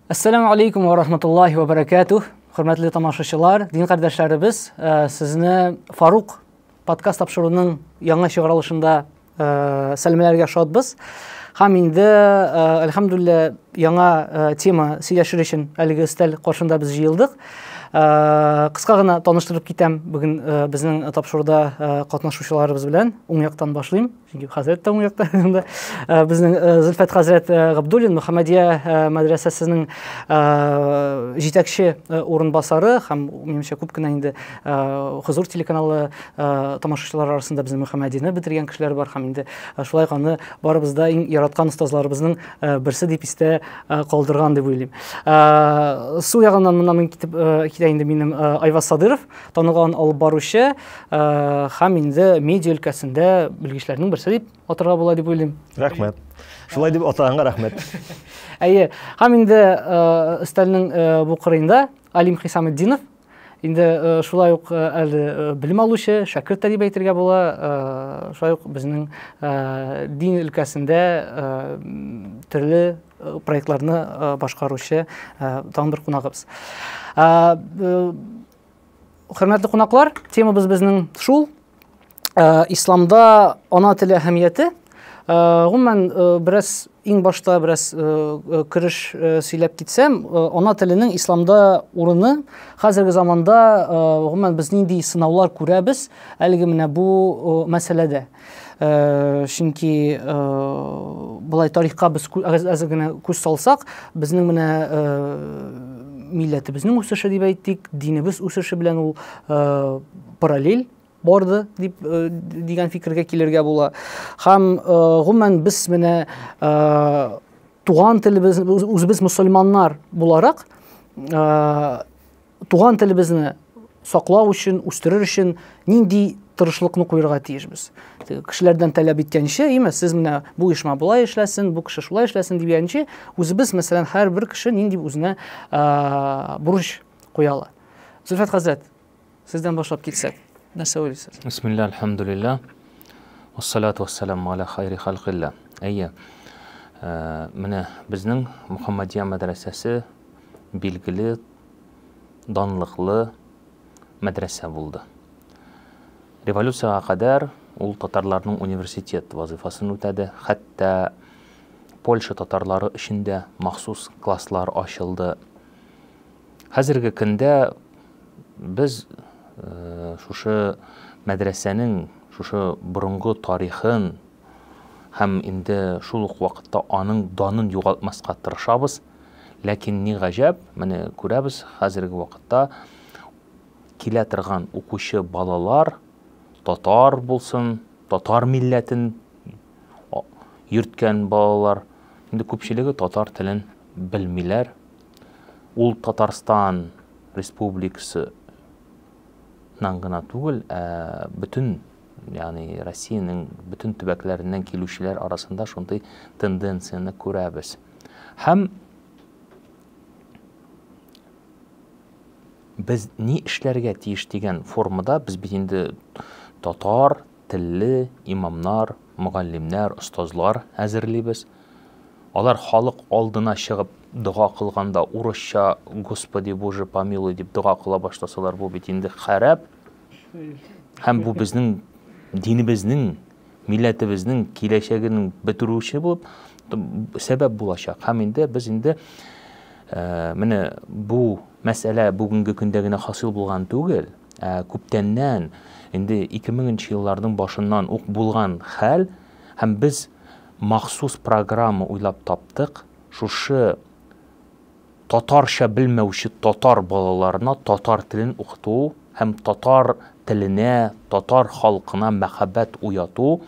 Assalamu alaikum wa rahmatullahi wa barakatuh. Hürmetli tamaşaçılar, din kardeşlerimiz, sizni Faruk podcast tapşırığının yanlış çıkarılışında səlmələrə şadbız. Ham indi elhamdülillah yana tema сөйләшер өчен әлеге өстәл каршында без җыелдык. Кыска гына таныштырып китәм бүген безнең тапшыруда катнашучыларыбыз белән. Уң яктан башлыйм. Чөнки хәзрәт тә уң якта. Безнең Зөлфәт хәзрәт Габдуллин Мөхәммәдия мәдрәсәсенең җитәкче урынбасары һәм минемчә күп кенә инде Хозур телеканалы тамашачылар арасында безнең Мөхәммәдияне бетергән кешеләр бар һәм инде шулай аны барыбызда иң яраткан остазларыбызның берсе дип истә калдырган дип уйлыйм. Су ягыннан моннан китеп инде минем Айваз Садыров, таныган алып баручы һәм инде медиа өлкәсендә белгечләрнең берсе дип атарга була дип уйлыйм. Рәхмәт. Шулай дип атаганга рәхмәт. Әйе, һәм инде өстәлнең бу кырыенда Алим Хисаметдинов, инде шулай ук әле белем алучы, шәкерт дип әйтергә була, шулай ук безнең дин өлкәсендә төрле проектларны башкаручы тагын бер кунагыбыз. Хөрмәтле кунаклар, темабыз безнең шул. Исламда ана теле әһәмияте. Гомумән бераз иң башта бераз кириш сөйләп китсәм, ана теленең исламда урыны хәзерге заманда гомумән без нинди сынаулар күрәбез әлеге менә бу мәсьәләдә. Чөнки булай тарихка без әзер генә күз салсак, безнең менә милләтебезнең үсеше дип әйттек, динебез үсеше белән ул параллель барды дип дигән фикергә килергә була. Һәм гомумән без менә туган телебез, үзебез мөселманнар буларак, туган телебезне саклау өчен, үстерер өчен нинди тырышлыкны куярга тиешбез. Кешеләрдән таләп иткәнчә, сез менә бу ишма булай эшләсен, бу кеше шулай эшләсен дигәнчә, үзебез мәсәлән һәрбер кеше нинди үзенә бурыч куяла. Зөлфәт хәзрәт, сездән башлап китсәк, нәрсә уйлыйсыз? Бисмилlah, алхамдулилlah. Вассалату вассаламу аля хайри халқилла. Әйе, менә безнең Мөхәммәдия мәдрәсәсе билгеле, данлыклы мәдрәсә булды. Революцияга кадәр ул татарларның университет вазифасын үтәде. Хәтта Польша татарлары эчендә махсус класслар ачылды. Хәзерге көндә без шушы мәдрәсәнең шушы борынгы тарихын һәм инде шул ук вакытта аның данын югалтмаска тырышабыз. Ләкин ни гаҗәп, менә күрәбез, хәзерге вакытта килә торган укучы балалар татар булсын, татар милләтен йөрткән балалар, инде күпчелеге татар телен белмиләр. Ул Татарстан Республикасы гына түгел, бөтен, ягъни Россиянең бөтен төбәкләреннән килүчеләр арасында шундый тенденцияны күрәбез. Һәм без ни эшләргә тиеш дигән формада без бит инде татар телле имамнар, мугаллимнар, остазлар әзерлибез. Алар халык алдына чыгып дуа кылганда урысча Господи Боже помилуй дип дуа кыла башласалар, бу бит инде харап. Һәм бу безнең динебезнең, милләтебезнең киләчәгенең бетерүче булып сәбәп булачак. Һәм инде без инде менә бу мәсьәлә бүгенге көндә генә хасил булган түгел, күптәннән инде 2000 елларның башыннан ук булган хәл, һәм без махсус программа уйлап таптык. Шушы татарча белмәүче татар балаларына татар телен укыту һәм татар теленә, татар халкына мәхәббәт уяту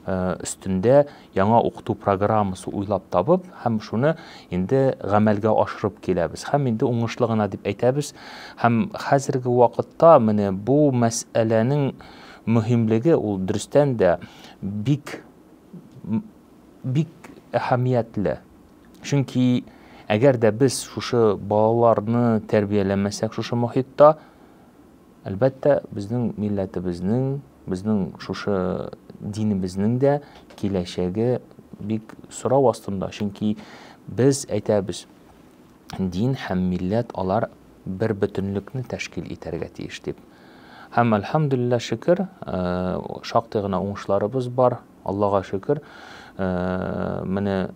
өстендә яңа укыту программасы уйлап табып, һәм шуны инде гамәлгә ашырып киләбез. Һәм инде уңышлы гына дип әйтәбез. Һәм хәзерге вакытта менә бу мәсьәләнең мөһимлеге ул дөрестән дә бик әһәмиятле. Чөнки әгәр дә без шушы балаларны тәрбияләмәсәк шушы мөхиттә, әлбәттә безнең милләтебезнең, безнең шушы динебезнең дә киләчәге бик сорау астында. Чөнки без әйтәбез, дин һәм милләт алар бер бөтенлекне тәшкил итәргә тиеш дип. Һәм әлхәмдүлилләһ шөкер, шактый гына уңышларыбыз бар, Аллаһка шөкер. Менә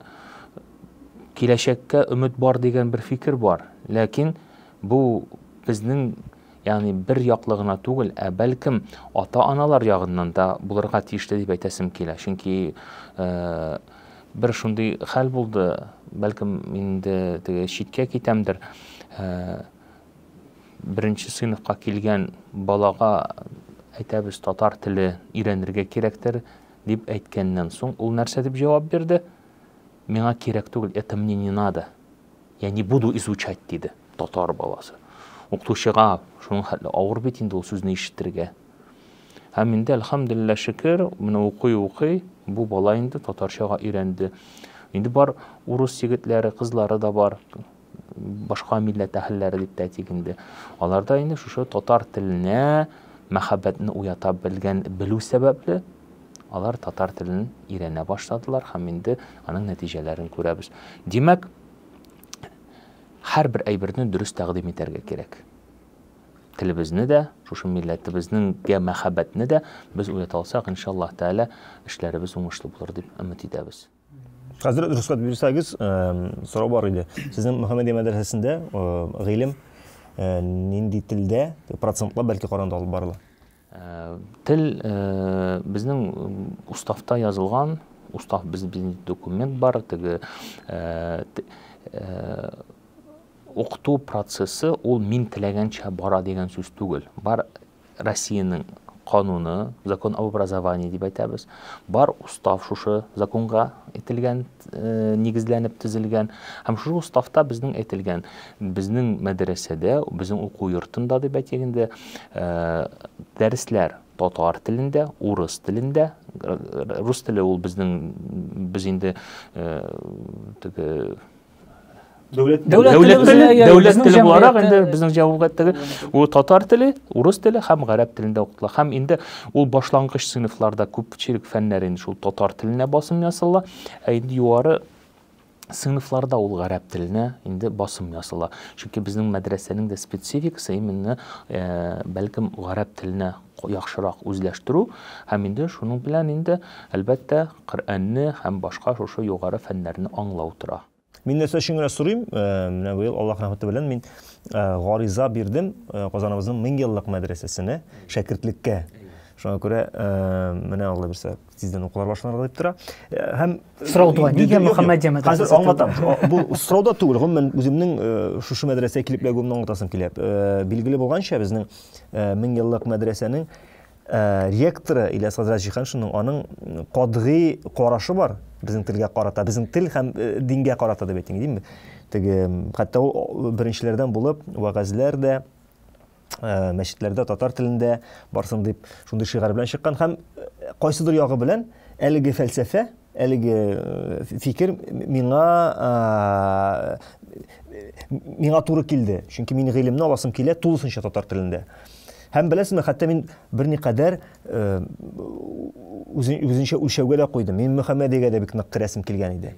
киләчәккә өмет бар дигән бер фикер бар. Ләкин бу безнең ягъни бер яклы гына түгел, бәлкем ата-аналар ягыннан да булырга тиешле дип әйтәсем килә. Чөнки бер шундый хәл булды, бәлкем инде теге читкә китәмдер. Беренче сыйныфка килгән балага әйтәбез татар теле өйрәнергә кирәктер дип әйткәннән соң ул нәрсә дип җавап бирде? Миңа кирәк түгел, это мне не надо. Я не буду изучать диде татар баласы. Укытучыга шуның хәле авыр бит инде ул сүзне ишетергә. Һәм инде әлхәмдүлилләһ шөкер, менә укый, бу бала инде татарчага өйрәнде. Инде бар урыс егетләре, кызлары да бар. Башка милләт әһелләре дип тә әйтик инде. Аларда инде шушы татар теленә мәхәббәтне уята белү сәбәпле алар татар телен өйрәнә башладылар һәм инде аның нәтиҗәләрен күрәбез. Димәк, һәрбер әйберне дөрес тәкъдим итәргә кирәк. Телебезне дә, шушы милләтебезнең мәхәббәтне дә без уята алсак, иншаллаһ тәала эшләребез уңышлы булыр дип өмет итәбез. Хәзер рөхсәт бирсәгез, сорау бар иде. Сезнең Мөхәммәдия мәдрәсәсендә гыйлем нинди телдә процентлы бәлки каранда алып барыла? Тел безнең уставта язылган, устав безнең документ бар, теге укыту процессы ул мин теләгәнчә бара дигән сүз түгел. Бар Россиянең кануны, закон об образовании дип әйтәбез. Бар устав шушы законга әйтелгән, нигезләнеп төзелгән. Һәм шушы уставта безнең әйтелгән, безнең мәдрәсәдә, безнең уку йортында дип әйтгәндә, дәресләр татар телендә, урыс телендә. Рус теле ул без инде теге дәүләт теле буларак инде безнең җаваплылыгы ул татар теле, урыс теле һәм гарәп телендә укытыла. Һәм инде ул башлангыч сыйныфларда күпчелек фәннәр инде шул татар теленә басым ясала, инде югары сыйныфларда ул гарәп теленә инде басым ясала. Чөнки безнең мәдрәсәнең дә спецификасы именно бәлкем гарәп теленә яхшырак үзләштерү һәм инде шуның белән инде әлбәттә Коръәнне һәм башка шушы югары фәннәрне аңлау тора. Мин нәрсә өчен генә сорыйм, менә быел Аллаһ рәхмәте белән мин гариза бирдем Казаныбызның 1000 еллык мәдрәсәсенә шәкертлеккә. Шуңа күрә менә Алла берсә тиздән укулар башланырга дип тора. Һәм сорау туа, нигә Мөхәммәдия мәдрәсәсе? Хәзер аңлатам. Бу сорауда түгел, гомумән үземнең шушы мәдрәсәгә килеп ләгүмне аңлатасым килә. Билгеле булганча безнең 1000 еллык мәдрәсәнең ректоры Ильяс Хәзрәт аның кадгый карашы бар безнең телгә карата, безнең тел һәм дингә карата дип әйтим, димме? Теге хәтта ул беренчеләрдән булып вәгазьләрдә, мәчетләрдә татар телендә барсын дип шундый шигар белән чыккан һәм кайсыдыр ягы белән әлеге фәлсәфә, әлеге фикер миңа туры килде. Чөнки мин гыйлемне аласым килә тулысынча татар телендә. Һәм беләсезме, хәтта мин берникадәр үзенчә үлчәүгә дә куйдым. Мин Мөхәммәдиягә дә бик нык керәсем килгән иде.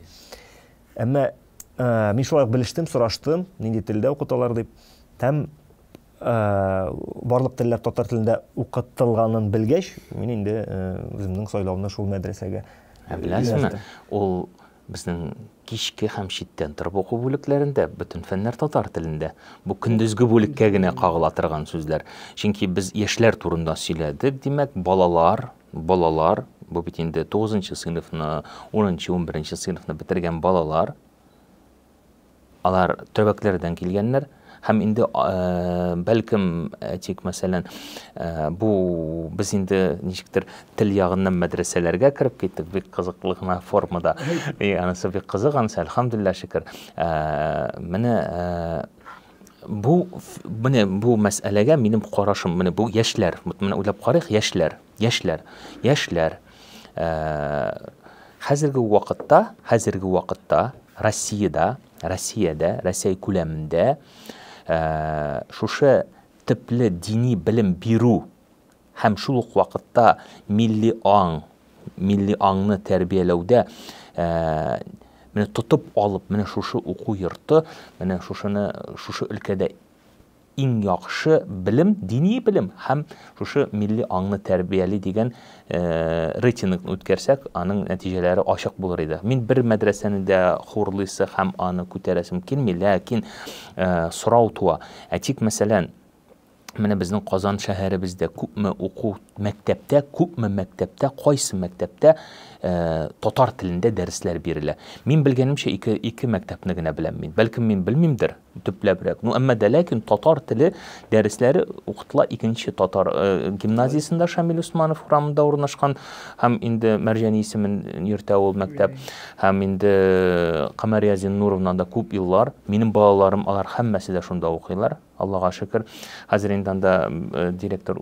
Әмма мин шулай белештем, сораштым, нинди телдә укыталар дип. Һәм барлык телләр татар телендә укытылганын белгәч, мин инде үземнең сайлавымны шул мәдрәсәгә. Беләсезме, ул безнең кичке һәм читтән торып уку бүлекләрендә бөтен фәннәр татар телендә. Бу көндезге бүлеккә генә кагыла торган сүзләр. Чөнки без яшьләр турында сөйләдек, димәк, балалар, бу бит инде 9нчы сыйныфны, 10нчы, 11нчы сыйныфны бетергән балалар, алар төбәкләрдән килгәннәр. Һәм инде бәлкем әйтик, мәсәлән, бу без инде ничектер тел ягыннан мәдрәсәләргә кирип киттек, бик кызыклы гына формада. Анысы бик кызык, анысы әлхәмдүлилләһ шөкер. Менә бу мәсьәләгә минем карашым, менә бу яшьләр, менә уйлап карыйк, яшьләр. Хәзерге вакытта Россия күләмендә шушы типле дини белем бирү һәм шул ук вакытта милли аңны тәрбияләүдә менә тотып алып, менә шушы уку йорты, менә шушы өлкәдә иң яхшы билим, дини билим һәм шушы милли аңны тәрбияли дигән рейтингны үткәрсәк, аның нәтиҗәләре ачык булыр иде. Мин бер мәдрәсәне дә хурлыйсы һәм аны күтәрәсем килми, ләкин сорау туа. Тик мәсәлән, менә безнең Казан шәһәребездә күпме уку мәктәптә, кайсы мәктәптә татар телендә дәресләр бирелә. Мин белгәнемчә ике мәктәпне генә беләм мин. Бәлкем мин белмимдер төпләбрәк. Әмма дә ләкин татар теле дәресләре укытыла икенче татар гимназиясендә Шамил Усманов урамында урнашкан һәм инде Мәрҗани исемен йөртә ул мәктәп һәм инде Камария Зиннуровна да күп еллар. Минем балаларым алар һәммәсе дә шунда укыйлар. Аллаға шөкер. Хәзер инде анда директор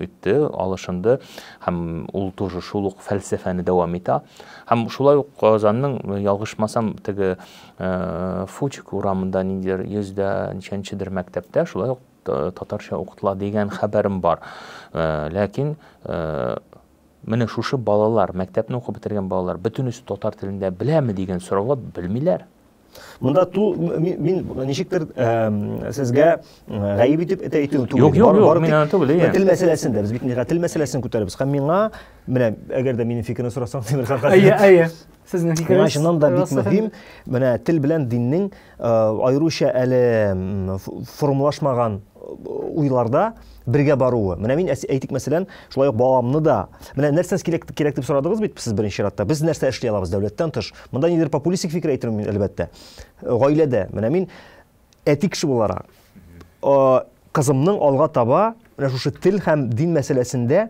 итте, алышынды һәм ул тоже шул ук фәлсәфәне дәвам итә. Һәм шулай ук Казанның ялгышмасам теге Фучик урамында ниндидер 100дә ничәнчедер мәктәптә шулай ук татарча укытыла дигән хәбәрем бар. Ләкин менә шушы балалар, мәктәпне укып бетергән балалар бөтенесе татар телендә беләме дигән сорауга белмиләр. Монда мин ничектер сезгә гаип итеп әйтүем түгел. Юк, мин аны түгел. Тел мәсьәләсендә без бит тел мәсьәләсен күтәрәбез. Һәм миңа менә әгәр дә минем фикерне сорасаң, Тимерхан Әйе. Сезнең фикерегез. Шуннан да бик мөһим, менә тел белән диннең айрыуча әле формулашмаган уйларда бергә баруы. Менә мин әйтик мәсәлән, шулай ук баламны да, менә нәрсәс кирәк дип сорадыгыз бит сез беренче чиратта. Без нәрсә эшли алабыз дәүләттән тыш? Монда нидер популистик фикер әйтермен мин әлбәттә. Гаиләдә, менә мин этик кеше буларак, кызымның алга таба менә шушы тел һәм дин мәсьәләсендә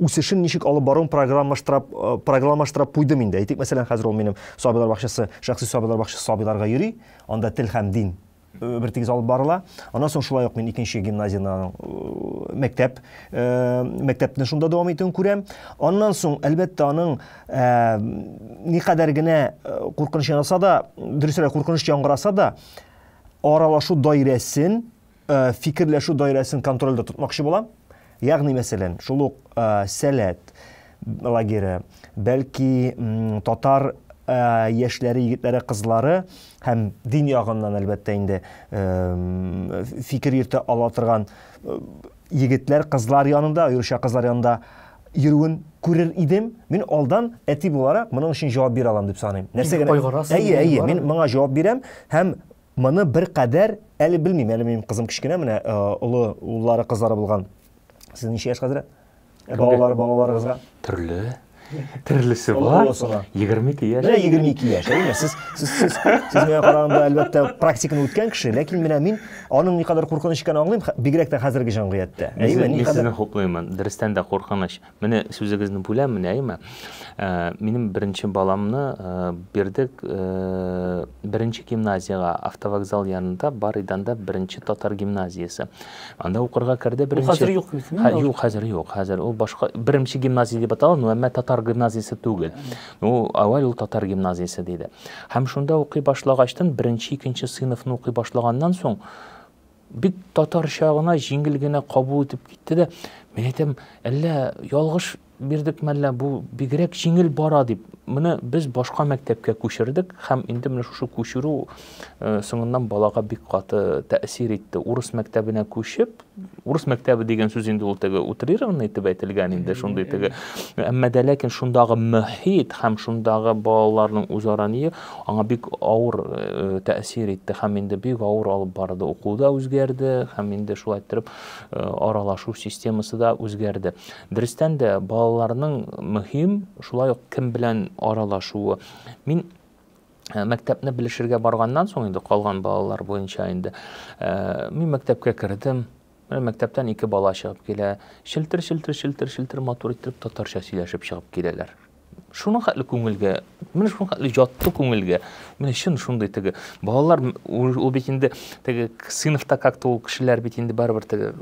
үсешен ничек алып баруын программаштырып куйдым инде. Әйтик мәсәлән, хәзер ул минем сабыйлар бакчасы, шәхси сабыйлар бакчасы сабыйларга йөри, анда тел һәм дин бер тигез алып барыла. Аннан соң шулай ук мин икенче гимназияның мәктәпне шунда дәвам итүен күрәм. Аннан соң әлбәттә аның никадәр генә куркыныч янаса да, дөресрәк куркыныч яңгыраса да, аралашу даирәсен, фикерләшү даирәсен контрольдә тотмакчы булам. Ягъни мәсәлән, шул ук сәләт лагере, бәлки татар яшьләре, егетләре, кызлары һәм дин ягыннан әлбәттә инде фикер йөртә ала торган егетләр, кызлар янында, аеруча кызлар янында йөрүен күрер идем. Мин алдан әти буларак моның өчен җавап бирә алам дип саныйм. Нәрсәгә? Әйе, мин моңа җавап бирәм һәм моны бер кадәр әле белмим. Әле минем кызым кичкенә, менә уллары, кызлары булган. Сез ничә яшь хәзер? Балаларыгызга? Төрлесе бар. 22 яшь. 22 яшь. Сез менә караганда әлбәттә практиканы үткән кеше, ләкин менә мин аның никадәр куркыныч икәнен аңлыйм, бигрәк тә хәзерге җәмгыятьтә. Мин сезне хуплыймын. Дөрестән дә куркыныч. Менә сүзегезне бүләм, әйме. Минем беренче баламны бирдек беренче гимназияга, автовокзал янында бар иданда беренче татар гимназиясе. Анда укырга керде беренче. Хәзер юк бит. Юк, хәзер юк. Хәзер ул башка беренче гимназия дип атала, әмма татар гимназиясе түгел. Авал ул татар гимназиясе диде. Һәм шунда укый башлагачтан беренче, икенче сыйныфны укый башлаганнан соң бик татарча гына җиңел генә кабул итеп китте дә, мен әйтәм, әллә ялгыш бирдек мәллә, бу бигрәк җиңел бара дип. Моны без башка мәктәпкә күчердек һәм инде менә шушы күчерү соңыннан балага бик каты тәэсир итте. Урыс мәктәбенә күчеп, урыс мәктәбе дигән сүз инде ул теге утрированный итеп әйтелгән инде, шундый теге. Әмма дә ләкин шундагы мөхит һәм шундагы балаларның үзара ние аңа бик авыр тәэсир итте һәм инде бик авыр алып барды. Укуда үзгәрде һәм инде шулай итеп аралашу системасы да үзгәрде. Дөрестән дә балаларның мөһим шулай ук кем белән аралашуы. Мин мәктәпне белешергә барганнан соң инде калган балалар буенча инде мин мәктәпкә кердем. Мәктәптән 2 бала чыгып килә. Шилтер матур итеп татарча сөйләшеп чыгып киләләр. Шуның хәтле күңелгә, менә шуның хәтле җатты күңелгә. Менә шундый теге балалар ул бит инде теге сыйныфта как-то ул кешеләр бит инде барыбер теге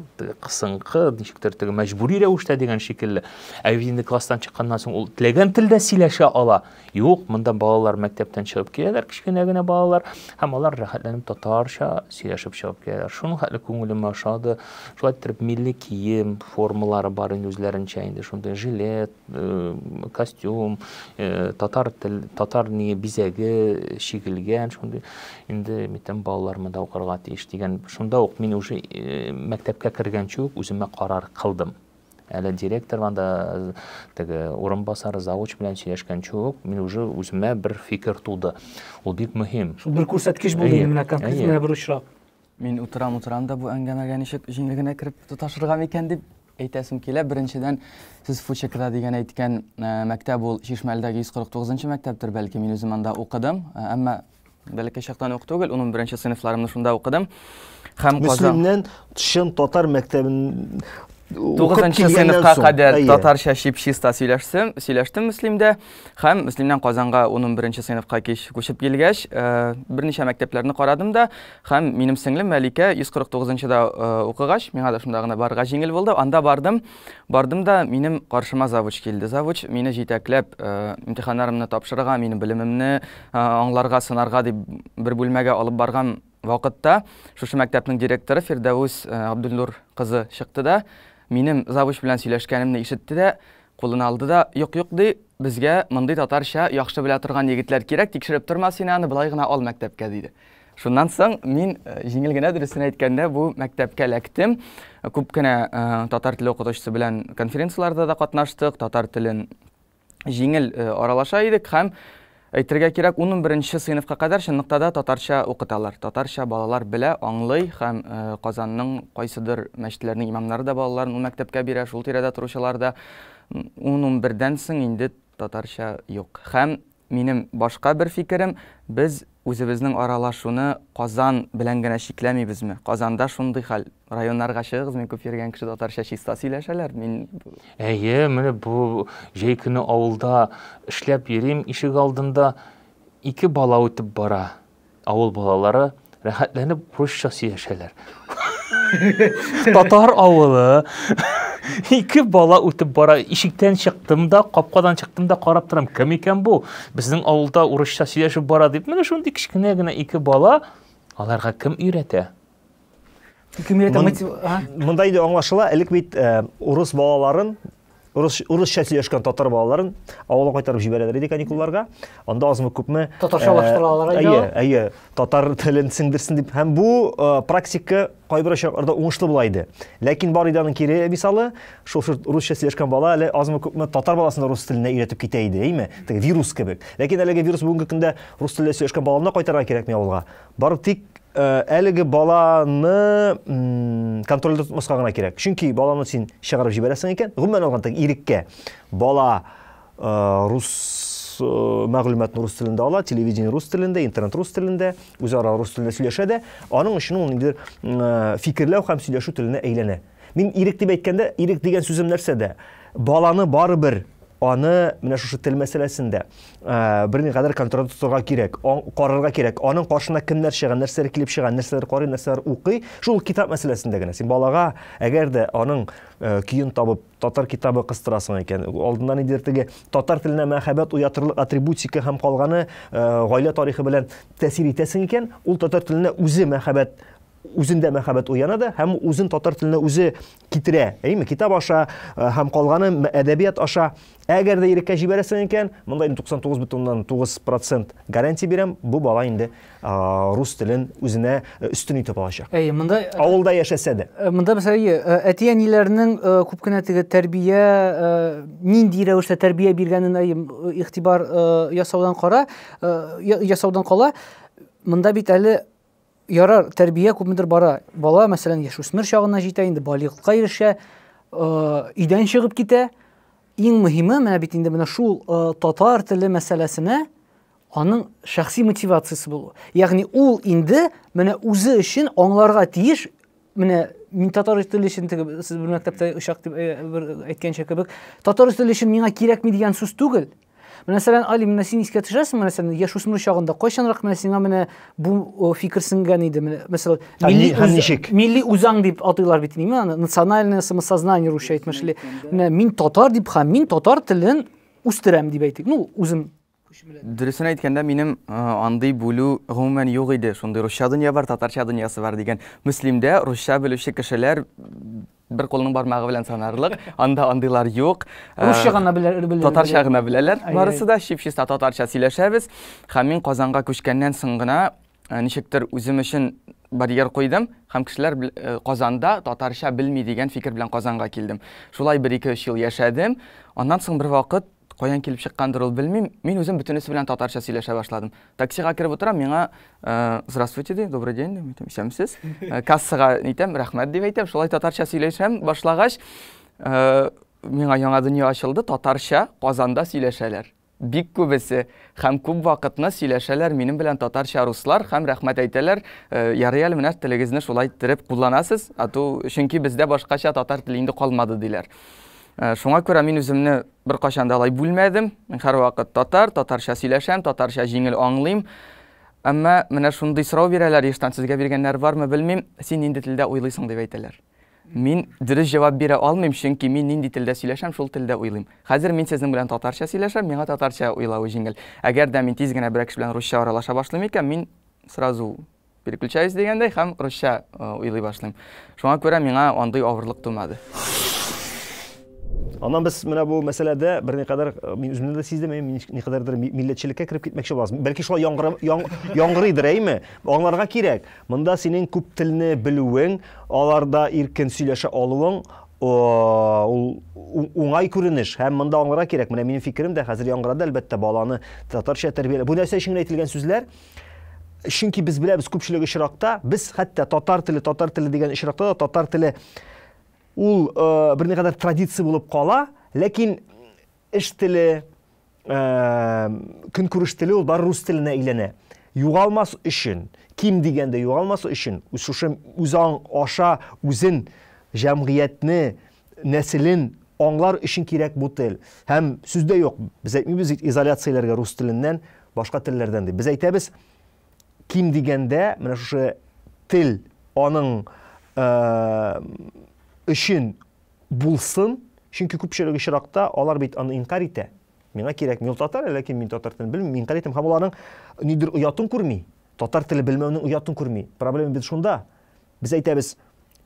кысынкы, ничектер теге мәҗбүри рәвештә дигән шикелле. Әйе инде класстан чыкканнан соң ул теләгән телдә сөйләшә ала. Юк, монда балалар мәктәптән чыгып киләләр, кичкенә генә балалар, һәм алар рәхәтләнеп татарча сөйләшеп чыгып киләләр. Шуның хәтле күңелем ошады. Шулай итеп милли кием формалары бар инде үзләренчә инде шундый жилет, костюм, татар тел татар не бизәге шикелгән, шундый инде митем балаларымы да укырга тиеш дигән. Шунда ук мин уже мәктәпкә кергәнче үк үземә карар кылдым. Әле директор анда теге урынбасары завуч белән сөйләшкәнче үк мин уже үземә бер фикер туды. Ул бик мөһим. Шул бер күрсәткеч булды менә конкрет бер очрак. Мин утырам да бу әңгәмәгә ничек җиңлегенә кирип тоташырга микән дип әйтәсем килә. Беренчедән, сез Фучекда дигән әйткән мәктәп ул Шишмәлдәге 149-нчы мәктәптер, бәлки мин үзем анда укыдым, әмма бәлки чактан ук түгел, уның беренче сыйныфларымны шунда укыдым. Һәм Мөслимнән чын татар мәктәбен 9-нчы сыйныфка кадәр татарча чиста сөйләштем Мөслимдә. Һәм Мөслимнән Казанга 11-нче сыйныфка күчеп килгәч, берничә мәктәпләрне карадым да, һәм минем сеңлем Мәликә 149-нчыда укыгач, миңа да шунда гына барырга җиңел булды. Анда бардым да минем каршыма завуч килде. Завуч мине җитәкләп имтиханнарымны тапшырырга, минем белемемне аңларга, сынарга дип бер бүлмәгә алып барган вакытта, шушы мәктәпнең директоры Фирдәвис Абдулнур кызы чыкты да, минем завуч белән сөйләшкәнемне ишетте дә, кулын алды да, юк ди, безгә мондый татарча яхшы белә торган егетләр кирәк, тикшереп торма син аны, былай гына ал мәктәпкә диде. Шуннан соң мин җиңел генә дөресен әйткәндә бу мәктәпкә эләктем. Күп кенә татар теле укытучысы белән конференцияларда да катнаштык, татар телен җиңел аралаша идек һәм әйтергә кирәк, 11-нче сыйныфка кадәр чынлыкта да татарча укыталар. Татарча балалар белә, аңлый һәм Казанның кайсыдыр мәчетләрнең имамнары да балаларын ул мәктәпкә бирә, шул тирәдә торучылар да. 11-дән соң инде татарча юк. Һәм минем башка бер фикерем, без үзебезнең аралашуны Казан белән генә чикләмибезме? Казанда шундый хәл. Районнарга чыгыгыз, мен күп йөргән кеше татарча чиста сөйләшәләр. Мин менә бу җәй көне авылда эшләп йөрим, ишек алдында 2 бала үтеп бара. Авыл балалары рәхәтләнеп русча сөйләшәләр. Татар авылы 2 бала үтеп бара. Ишектән чыктым да, капкадан чыктым да карап торам. Кем икән бу? Безнең авылда урысча сөйләшеп бара дип. Менә шундый кичкенә генә 2 бала, аларга кем өйрәтә? Мындай да аңлашыла, элек бит урыс балаларын, урысча сөйләшкән татар балаларын авылга кайтарып җибәрәләр иде каникулларга. Анда азмы күпме татарчалаштыралар иде. Татар телен сеңдерсен дип. Һәм бу практика кайбер чакларда уңышлы була иде. Ләкин бар иданың кире мисалы, шул урысча сөйләшкән бала әле азмы күпме татар баласын рус теленә өйрәтеп китә иде, әйме? Теге вирус кебек. Ләкин әлеге вирус бүгенге көндә рус телендә сөйләшкән баланы кайтарга кирәкми авылга. Барып тик әлеге баланы контрольдә тотмаска гына кирәк. Чөнки баланы син чыгарып җибәрәсең икән, гомумән алганда иреккә бала рус мәгълүматны рус телендә ала, телевидение рус телендә, интернет рус телендә, үзара рус телендә сөйләшә дә, аның өчен ул инде фикерләү һәм сөйләшү теленә әйләнә. Мин ирек дип әйткәндә, ирек дигән сүзем нәрсәдә? Баланы барыбер аны менә шушы тел мәсьәләсендә берникадәр контроль тотарга кирәк, карарга кирәк. Аның каршына кемнәр чыган, нәрсәләр килеп чыган, нәрсәләр карый, нәрсәләр укый, шул китап мәсьәләсендә генә. Син балага әгәр дә аның көен табып татар китабы кыстырасың икән, алдыннан инде теге татар теленә мәхәббәт уятырлык атрибутика һәм калганы гаилә тарихы белән тәэсир итәсең икән, ул татар теленә үзе мәхәббәт үзендә мәхәббәт уяна да һәм үзен татар теленә үзе китерә. Әйме, китап аша һәм калганы әдәбият аша әгәр дә иреккә җибәрәсең икән, монда 99,9% гарантия бирәм, бу бала инде рус телен үзенә үстен итеп алачак. Монда авылда яшәсә дә. Монда мәсәлән, әти-әниләрнең күп кенә теге тәрбия, нинди рәвештә тәрбия биргәнен игътибар ясаудан кала. Монда бит әле ярар тәрбия күпмедер бара. Бала мәсәлән яшүсмер чагына җитә, инде балигъка ирешә, өйдән чыгып китә. Иң мөһиме менә бит инде менә шул татар теле мәсьәләсенә аның шәхси мотивациясе булу. Ягъни ул инде менә үзе өчен аңларга тиеш, менә мин татар теле өчен сез бер мәктәптә ошак дип әйткәнчә кебек, татар теле өчен миңа кирәкми дигән сүз түгел. Мәсәлән, Али, менә син искә төшәсең, мәсәлән, яшүсмер чагында кайчанрак менә сиңа менә бу фикер сеңгән иде, мәсәлән, милли үзаң дип атыйлар бит инде, национальное самосознание русча әйтмешли. Менә мин татар дип һәм мин татар телен үстерәм дип әйтик. Ну, үзем Дөресен әйткәндә, минем андый бүлү гомумән юк иде. Шундый русча дөнья бар, татарча дөньясы бар дигән. Мөслимдә русча белүче кешеләр бер кулның бармагы белән санарлык, анда андыйлар юк. Русча гына беләләр. Татарча гына беләләр. Барысы да чип-чиста татарча сөйләшәбез. Һәм мин Казанга күчкәннән соң гына ничектер үзем өчен барьер куйдым һәм кешеләр Казанда татарча белми дигән фикер белән Казанга килдем. Шулай 1-2 ел яшәдем. Аннан соң бер вакыт каян килеп чыккандыр ул белмим, мин үзем бөтенесе белән татарча сөйләшә башладым. Таксига киреп утырам, миңа здравствуйте ди, добрый день дим, исәнмесез? Кассага әйтәм, рәхмәт дип әйтәм. Шулай татарча сөйләшәм башлагач, миңа яңа дөнья ачылды, татарча Казанда сөйләшәләр. Бик күбесе һәм күп вакытны сөйләшәләр минем белән татарча руслар һәм рәхмәт әйтәләр. Ярый әле менә телегезне шулай иттереп кулланасыз, чөнки бездә башкача татар теле инде калмады диләр. Шуңа күрә мин үземне бер кашан да алай бүлмәдем. Мин һәр вакыт татарча сөйләшәм, татарча җиңел аңлыйм. Әмма менә шундый сорау бирәләр, ештан сезгә биргәннәр бармы белмим, син нинди телдә уйлыйсың дип әйтәләр. Мин дөрес җавап бирә алмыйм, чөнки мин нинди телдә сөйләшәм, шул телдә уйлыйм. Хәзер мин сезнең белән татарча сөйләшәм, миңа татарча уйлавы җиңел. Әгәр дә мин тиз генә бер кеше белән русча аралаша башлыйм икән, мин сразу переключаюсь дигәндәй һәм русча уйлый башлыйм. Шуңа күрә миңа андый авырлык тумады. Аннан без менә бу мәсьәләдә бер никадәр мин үземне дә сиздем, мин никадәрдер милләтчелеккә кирип китмәкче буласың. Бәлки шулай яңгырыйдыр, әйме? Аңларга кирәк. Монда синең күп телне белүең, аларда иркен сөйләшә алуың, ул уңай күренеш. Һәм монда аңларга кирәк. Менә минем фикерем дә хәзер яңгырады, әлбәттә, баланы татарча тәрбияләп. Бу нәрсә өчен әйтелгән сүзләр. Чөнки без беләбез күпчелек очракта, без хәтта татар теле дигән очракта да татар теле ул бер никадәр традиция булып кала, ләкин эш теле, көнкүреш теле ул бар рус теленә әйләнә. Югалмас өчен, ким дигәндә югалмас өчен, шушы үзаң аша үзен җәмгыятьне, нәселен аңлар өчен кирәк бу тел. Һәм сүздә юк. Без әйтмибез изоляцияләргә рус теленнән, башка телләрдән дип. Без әйтәбез, ким дигәндә менә шушы тел аның өчен булсын, чөнки күпчелек очракта алар бит аны инкар итә. Миңа кирәк, мин татар, ләкин мин татар телен белмим, инкар итәм һәм аларның нидер уятын күрми. Татар теле белмәүнең уятын күрми. Проблема бит шунда. Без әйтәбез,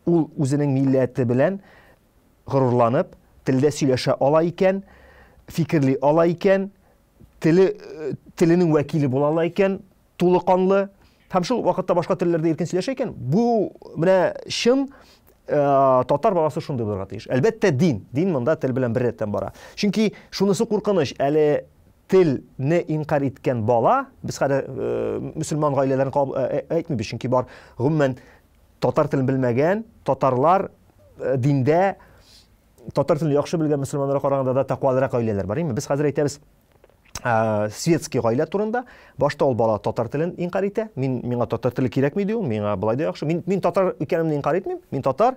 ул үзенең милләте белән горурланып, телдә сөйләшә ала икән, фикерли ала икән, теленең вәкиле була ала икән, тулы канлы, һәм шул вакытта башка телләрдә иркен сөйләшә икән. Бу менә чын татар баласы шундай булырга тиеш. Әлбәттә дин монда тел белән бер рәттән бара. Чөнки шунысы куркыныч, әле телне инкар иткән бала, без хәзер мөселман гаиләләрен әйтмибез, чөнки бар гомумән татар телен белмәгән, татарлар диндә татар телен яхшы белгән мөселманнарга караганда да тақвалырак гаиләләр бар, Без хәзер әйтәбез светский гаилә турында. Башта ул бала татар телен инкар итә. Миңа татар теле кирәкми ди ул, миңа булай да яхшы. Мин татар икәнемне инкар итмим. Мин татар,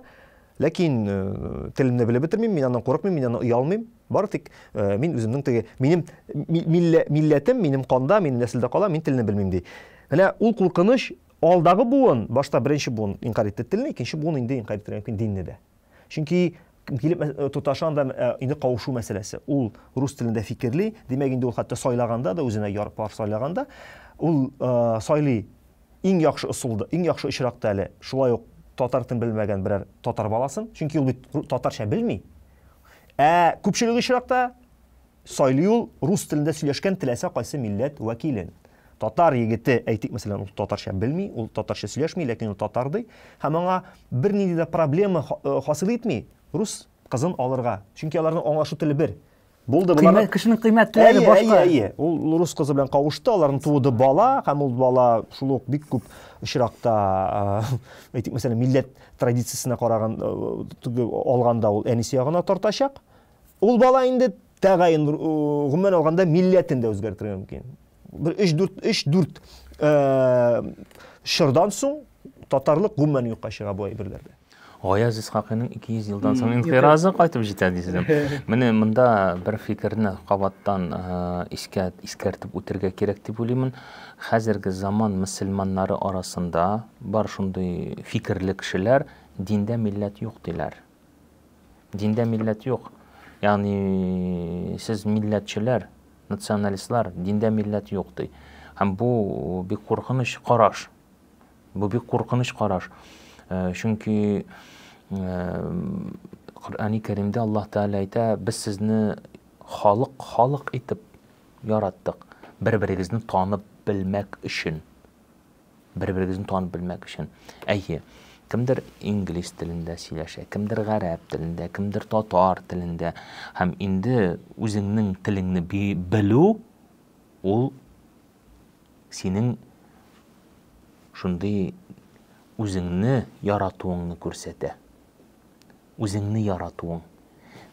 ләкин телемне белеп бетермим, мин аннан курыкмыйм, мин аны уялмыйм. Бары тик мин үземнең теге минем милләтем, минем канда, минем нәселдә кала, мин телне белмим ди. Менә ул куркыныч алдагы буын, башта беренче буын инкар итте телне, икенче буын инде инкар итәргә мөмкин динне дә. Чөнки килеп туташанда инде кавышу мәсьәләсе. Ул рус телендә фикерли, димәк инде ул хәтта сайлаганда да, үзенә яр пар сайлаганда, ул сайлый иң яхшы усулда, иң яхшы очракта әле шулай ук татар телен белмәгән берәр татар баласын, чөнки ул бит татарча белми. Күпчелек очракта сайлый ул рус телендә сөйләшкән теләсә кайсы милләт вәкилен. Татар егете, әйтик мәсәлән, ул татарча белми, ул татарча сөйләшми, ләкин ул татар ди, һәм аңа бер нинди дә проблема хасил итми. Рус кызын алырга. Чөнки аларның аңлашу теле бер. Булды булар. Кешенең кыйммәтләре башка. Ул рус кызы белән кавышты, аларның туды бала, һәм ул бала шул ук бик күп очракта, әйтик мәсәлән, милләт традициясенә караган алганда ул әнисе ягына тартачак. Ул бала инде тәгаен гомумән алганда милләтен дә үзгәртергә мөмкин. Бер 3-4 шырдан соң татарлык гомумән юкка чыга бу әйберләрдә. Гаяз Исхакыйның 200 елдан соң инқиразы кайтып җитә дисезем. Менә монда бер фикерне кабаттан искәртеп үтәргә кирәк дип уйлыймын. Хәзерге заман мөселманнары арасында бар шундый фикерле кешеләр, диндә милләт юк диләр. Диндә милләт юк. Ягъни сез милләтчеләр, националистлар, диндә милләт юк ди. Һәм бу бик куркыныч караш. Бу бик куркыныч караш. Чөнки Qur'ani Karimde Allah Teala ayta, biz sizni xalq etib yarattık. Bir-birimizni tanып bilmek için. Bir-birimizni tanып bilmek için. Әйе, kimdir İngiliz tilinde сөйләшә, kimdir Гарәп tilinde, kimdir Татар tilinde. Һәм инде үзеңнең телеңне белү ул синең шундый үзеңне яратуыңны күрсәтә. Үзеңне яратуың.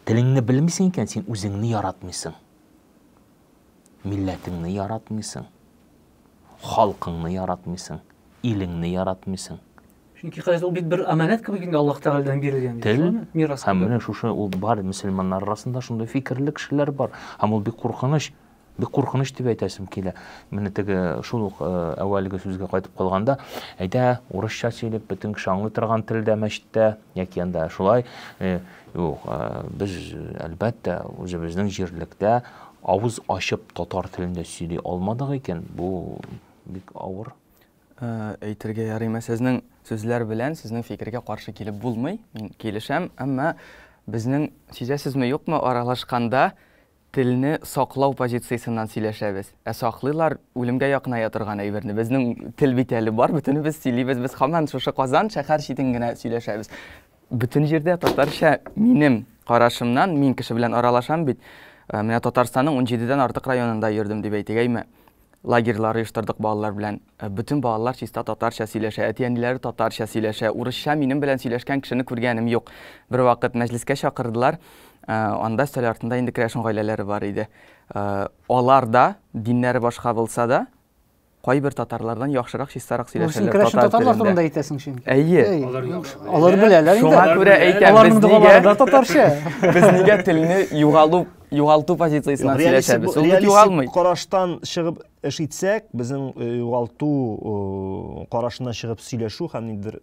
Телеңне белмисең икән, син үзеңне яратмыйсың. Милләтеңне яратмыйсың. Халкыңны яратмыйсың. Илеңне яратмыйсың. Чөнки ул бит бер аманат кебек инде Аллаһ Тәгаләдән бирелгән. Тел, һәм менә шушы ул бар мөселманнар арасында шундый фикерле кешеләр бар. Һәм ул бик куркыныч дип әйтәсем килә. Менә теге шул ук әүвәлге сүзгә кайтып калганда, әйдә, урысча сөйләп бөтен кеше аңлый торган телдә мәчеттә, яки анда шулай, без әлбәттә үзебезнең җирлектә авыз ачып татар телендә сөйли алмадык икән, бу бик авыр. Әйтергә ярыймы, сезнең сүзләр белән сезнең фикергә каршы килеп булмый. Мин килешәм, әмма безнең сизәсезме, юкмы, аралашканда телне саклау позициясеннән сөйләшәбез. Саклыйлар үлемгә якыная торган әйберне. Безнең тел бит әле бар, бөтенебез сөйлибез. Без һаман шушы Казан шәһәр читен генә сөйләшәбез. Бөтен җирдә татарча минем карашымнан, мин кеше белән аралашам бит. Менә Татарстанның 17дән артык районында йөрдем дип әйтегәйме. Лагерьлар оештырдык балалар белән. Bütün балалар чиста татарча сөйләшә, әтиәниләре татарча сөйләшә. Урысча минем белән сөйләшкән кешене күргәнем юк. Бер вакыт мәҗлескә чакырдылар. Анда өстәл артында инде керәшен гаиләләре бар иде. Аларда диннәре башка булса да, кайбер татарлардан яхшырак, чистарак сөйләшәләр татарлар турында әйтәсең шин. Әйе. Алар беләләр инде. Шуңа күрә әйтәм, Аларның дуларында татарча. Без нигә телне югалту позициясеннән сөйләшәбез? Ул бит югалмый. Караштан чыгып эш итсәк, безнең югалту карашыннан чыгып сөйләшү һәм ниндидер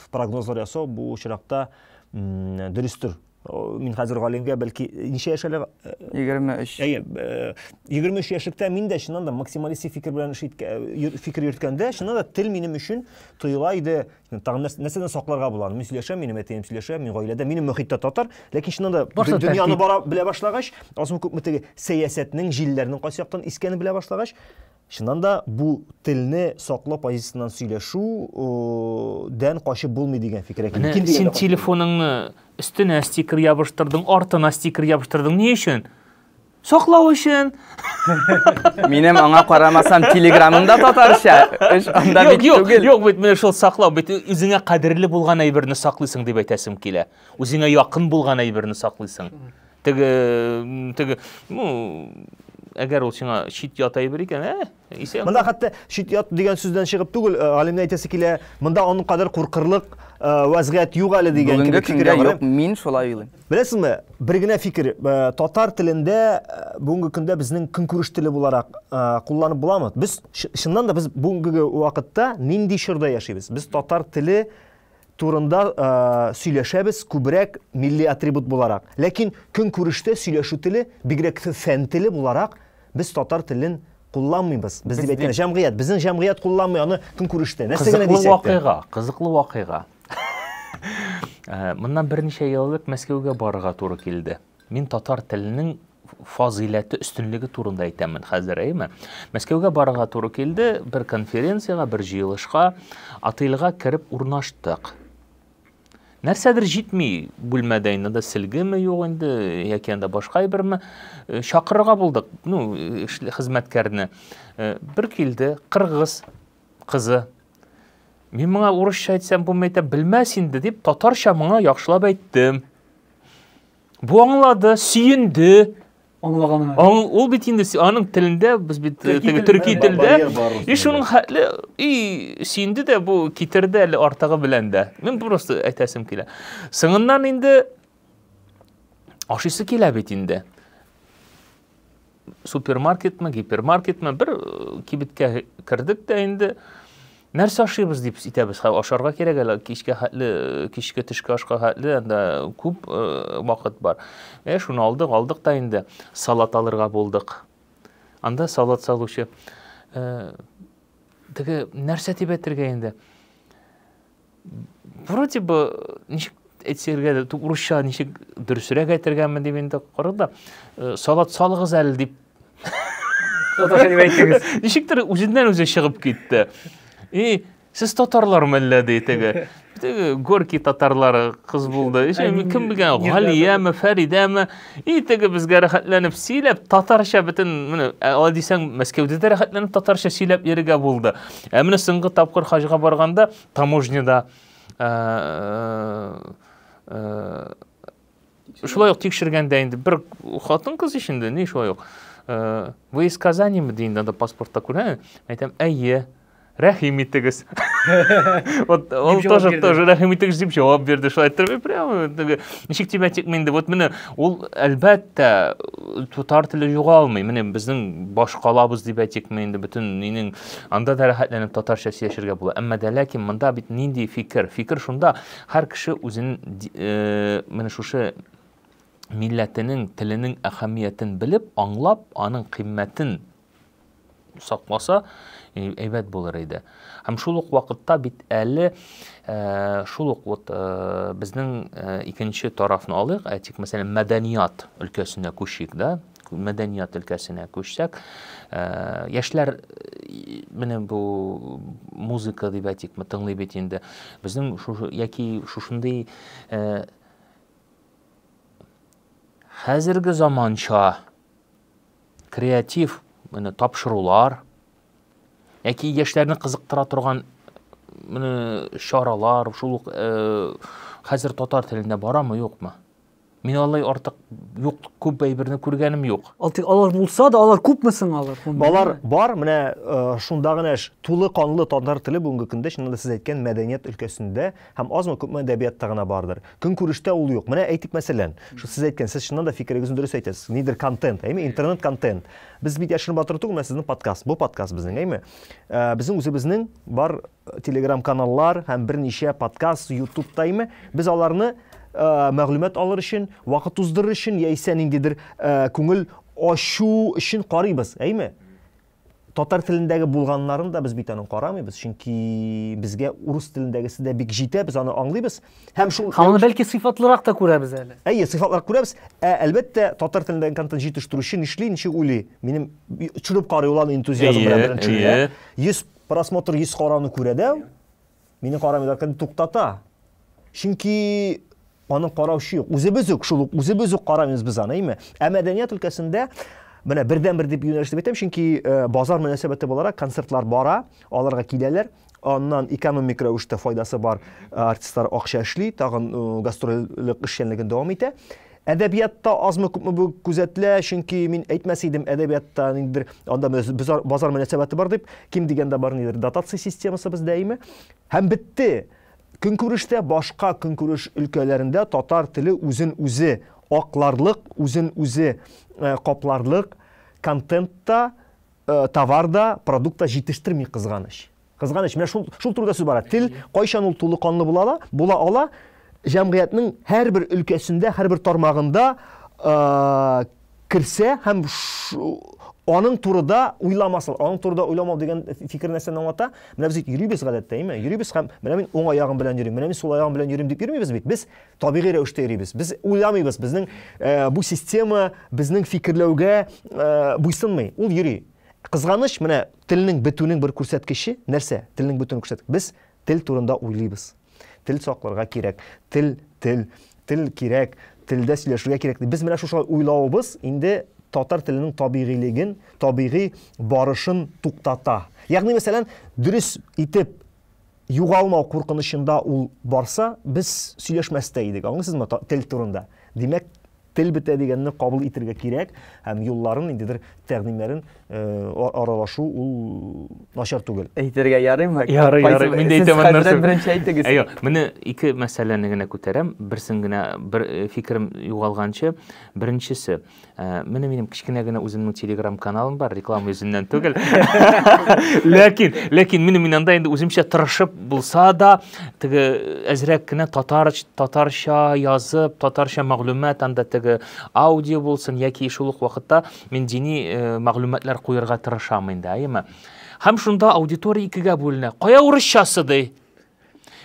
прогнозлар ясау бу очракта дөрестер. Мин хәзер галимгә бәлки ничә яшь әле? 23. 23 яшьлектә мин дә чыннан да максималист фикер белән фикер йөрткәндә, чыннан да тел минем өчен тоела иде. Тагын нәрсәдән сакларга була. Мин сөйләшәм, минем әтием сөйләшә, мин гаиләдә, минем мөхиттә татар, ләкин чыннан да дөньяны бара белә башлагач, азмы күпме теге сәясәтнең, җилләрнең кайсы яктан искәне белә башлагач, чыннан да бу телне саклау позициясеннән сөйләшү дән качып булмый дигән фикер. Син телефоныңны üstüne sticker yapıştırdın, артына sticker yapıştırdın. Ne için? Saklav için. Минем аңа карамасам телеграмында татарча. Анда бит түгел. Юк, бит менә шул саклау, бит үзеңә кадерле булган әйберне саклыйсың дип әйтәсем килә. Үзеңә якын булган әйберне саклыйсың. Теге, әгәр ул сиңа шит ят әйбер икән, Монда хәтта шит ят дигән сүздән чыгып түгел, галимне әйтәсе килә, монда аның кадәр куркырлык вазгыять юк әле дигән кебек фикер бар. Мин шулай уйлыйм. Беләсезме, бер генә фикер, татар телендә бүгенге көндә безнең көнкүреш теле буларак кулланып буламы? Без чыннан да без бүгенге вакытта нинди чорда яшибез? Без татар теле турында сөйләшәбез күбрәк милли атрибут буларак. Ләкин көнкүрештә сөйләшү теле бигрәк фән теле буларак без татар телен кулланмыйбыз. Без дип әйткән җәмгыять, безнең җәмгыять кулланмый аны көнкүрештә. Нәрсәгә дисәк? Кызыклы вакыйга. Моннан берничә ел элек Мәскәүгә барырга туры килде. Мин татар теленең фазиләте, өстенлеге турында әйтәмен хәзер, әйме? Мәскәүгә барырга туры килде, бер конференцияга, бер җыелышка, отельгә кирип урнаштык. Нәрсәдер җитми бүлмәдә инде, силгеме юк инде, яки анда башка берме чакырырга булдык, хезмәткәрне. Бер килде, кыргыз кызы. Мин моңа урысча әйтсәм булмый икән, белмәс инде дип, татарча моңа яхшылап әйттем. Бу аңлады, сөенде. Аңлаганы. Ул бит инде аның телендә, без бит төрки телдә. Шуның хәтле сөенде дә, бу китерде әле артыгы белән дә. Мин просто әйтәсем килә. Сыңыннан инде ашыйсы килә бит инде. Супермаркетме, гипермаркетме бер кибеткә кирдек дә инде. Нәрсә ашыйбыз дип әйтәбез. Ашарга кирәк әле, кичкә төшкә ашка хәтле, анда күп вакыт бар. Шуны алдык та инде салат алырга булдык. Анда салат салучы теге нәрсә дип әйтергә инде. Вроде бы әйтсергә урысча ничек дөресрәк әйтергәме дип инде карады. Салат салыгыз әле дип. Татарча дип әйттегез. Ничектер үзеннән үзе чыгып китте. Сез татарлармы әллә диде. Горький татарлары кыз булды. Кем белгән, Галияме, Фәридәме? Теге безгә рәхәтләнеп сөйләп, татарча бөтен, менә, алай дисәң, Мәскәүдә дә рәхәтләнеп татарча сөйләп йөрергә булды. Менә соңгы тапкыр хаҗга барганда, таможняда шулай ук тикшергәндә инде бер хатын кыз ишенде, ни шулай ук. Вы из Казани-мы дигәндә дә паспортта күрә. Әйтәм, әйе. Рәхим итегез. Вот он тоже рәхим итегез дип җавап бирде. Шулай әйтеп, прямо ничек тибә тикмәнде. Вот менә ул әлбәттә татар теле югалмый. Менә безнең башкалабыз дип әйтекмәнде. Бөтен минең анда да рәхәтләнеп татарча сөйләшергә була. Әмма дә ләкин монда бит нинди фикер? Фикер шунда, һәр кеше үзенең менә шушы милләтенең, теленең әһәмиятен белеп, аңлап, аның кыйммәтен сакласа, әйбәт булыр иде. Һәм шул ук вакытта бит әле шул ук вот безнең икенче тарафны алыйк, әйтик, мәсәлән, мәдәният өлкәсенә күчик, да? Мәдәният өлкәсенә күчсәк, яшьләр менә бу музыка дип әйтик, тыңлый бит инде. Безнең яки шушындый хәзерге заманча креатив тапшырулар, яки яшьләрне кызыктыра торган шаралар, шул ук хәзер татар телендә барамы, юкмы? Мин алай артык юк, күп әйберне күргәнем юк. Алар булса да, алар күпме соң алар? Балар бар, менә шунда гына тулы канлы татар теле бүгенге көндә, шунда сез әйткән мәдәният өлкәсендә һәм азмы күпме әдәбиятта гына бардыр. Көнкүрештә ул юк. Менә әйтик, мәсәлән, шу сез әйткән, сез шуннан да фикерегезне дөрес әйтәсез. Нидер контент, интернет контент. Без бит яшерен батыр түгел, сезнең подкаст. Бу подкаст безнең, әйме? Безнең үзебезнең бар телеграм каналлар һәм берничә подкаст YouTube'та, әйме? Без аларны мәгълүмат алыр өчен, вакыт уздырыр өчен, яисә ниндидер күңел ачу өчен карыйбыз, әйме? Татар телендәге булганнарын да без бит аны карамыйбыз, чөнки безгә урыс телендәгесе дә бик җитә, без аны аңлыйбыз. Һәм шул аны бәлки сыйфатлырак та күрәбез әле. Әйе, сыйфатлырак күрәбез. Әлбәттә, татар телендәге контент җитештерүче ничек уйлый? Минем чүреп карый улан энтузиазм белән беренче. 100 просмотр 100 карауны күрә дә, мине карамыйлар, туктата. Чөнки аның караучы юк. Үзебез үк карамыйбыз без аны, әйме? Мәдәният өлкәсендә менә бердән-бер дип юнәлештә әйтәм, чөнки базар мөнәсәбәте буларак концертлар бара, аларга киләләр. Аннан экономик рәвештә файдасы бар, артистлар акча эшли, тагын гастрольлек эшчәнлеген дәвам итә. Әдәбиятта азмы күпме күзәтелә, чөнки мин әйтмәс идем, әдәбиятта ниндидер анда базар мөнәсәбәте бар дип, ким дигәндә бар нидер дотация системасы бездә, әйме? Һәм битте. Көнкүрештә башка көнкүреш өлкәләрендә татар теле үзен-үзе акларлык, үзен-үзе капларлык контентта, товарда, продуктта җитештерми кызганыч. Кызганыч, менә шул турыда сүз бара. Тел кайчан ул тулы канлы була ала, җәмгыятьнең һәрбер өлкәсендә, һәрбер тармагында кирсә һәм аның турыда уйламасын. Аның турыда уйламау дигән фикер нәрсәне аңлата. Менә без йөрибез гадәттә, әйме? Йөрибез һәм менә мин уң аягым белән йөрим, менә мин сул аягым белән йөрим дип йөрмибез бит. Без табигый рәвештә йөрибез. Без уйламыйбыз. Безнең бу система безнең фикерләүгә буйсынмый. Ул йөри. Кызганыч, менә телнең бетүнең бер күрсәткече нәрсә? Телнең бетүнең күрсәткече. Без тел турында уйлыйбыз. Тел сакларга кирәк. Тел кирәк. Телдә сөйләшергә кирәк. Без менә шушы уйлавыбыз инде татар теленең табигыйлыгын, табигый барышын туктата. Ягъни, мәсәлән, дөрес итеп югалмау куркынычында ул барса, без сөйләшмәстә идек. Аңлыйсызмы, тел турында? Димәк, тел бетә дигәнне кабул итәргә кирәк, һәм юлларын, ниндидер тәкъдимнәрен аралашу ул начар түгел. Әйтергә ярыймы? Ярый. Мин дә әйтәм нәрсә. Беренче әйтегез. Әйе, менә ике мәсьәләне генә күтәрәм. Берсен генә бер фикерем югалганчы. Беренчесе, менә минем кичкенә генә үземнең Telegram каналым бар, реклама yüzünden түгел. Ләкин мин анда инде үземчә тырышып булса да, теге әзрәк кенә татарча язып, татарча мәгълүмат анда теге аудио булсын яки шул ук вакытта мин дини мәгълүматлар куярга тырышам инде, әйеме? Һәм шунда аудитория икегә бүленә. Кая урысчасы ди?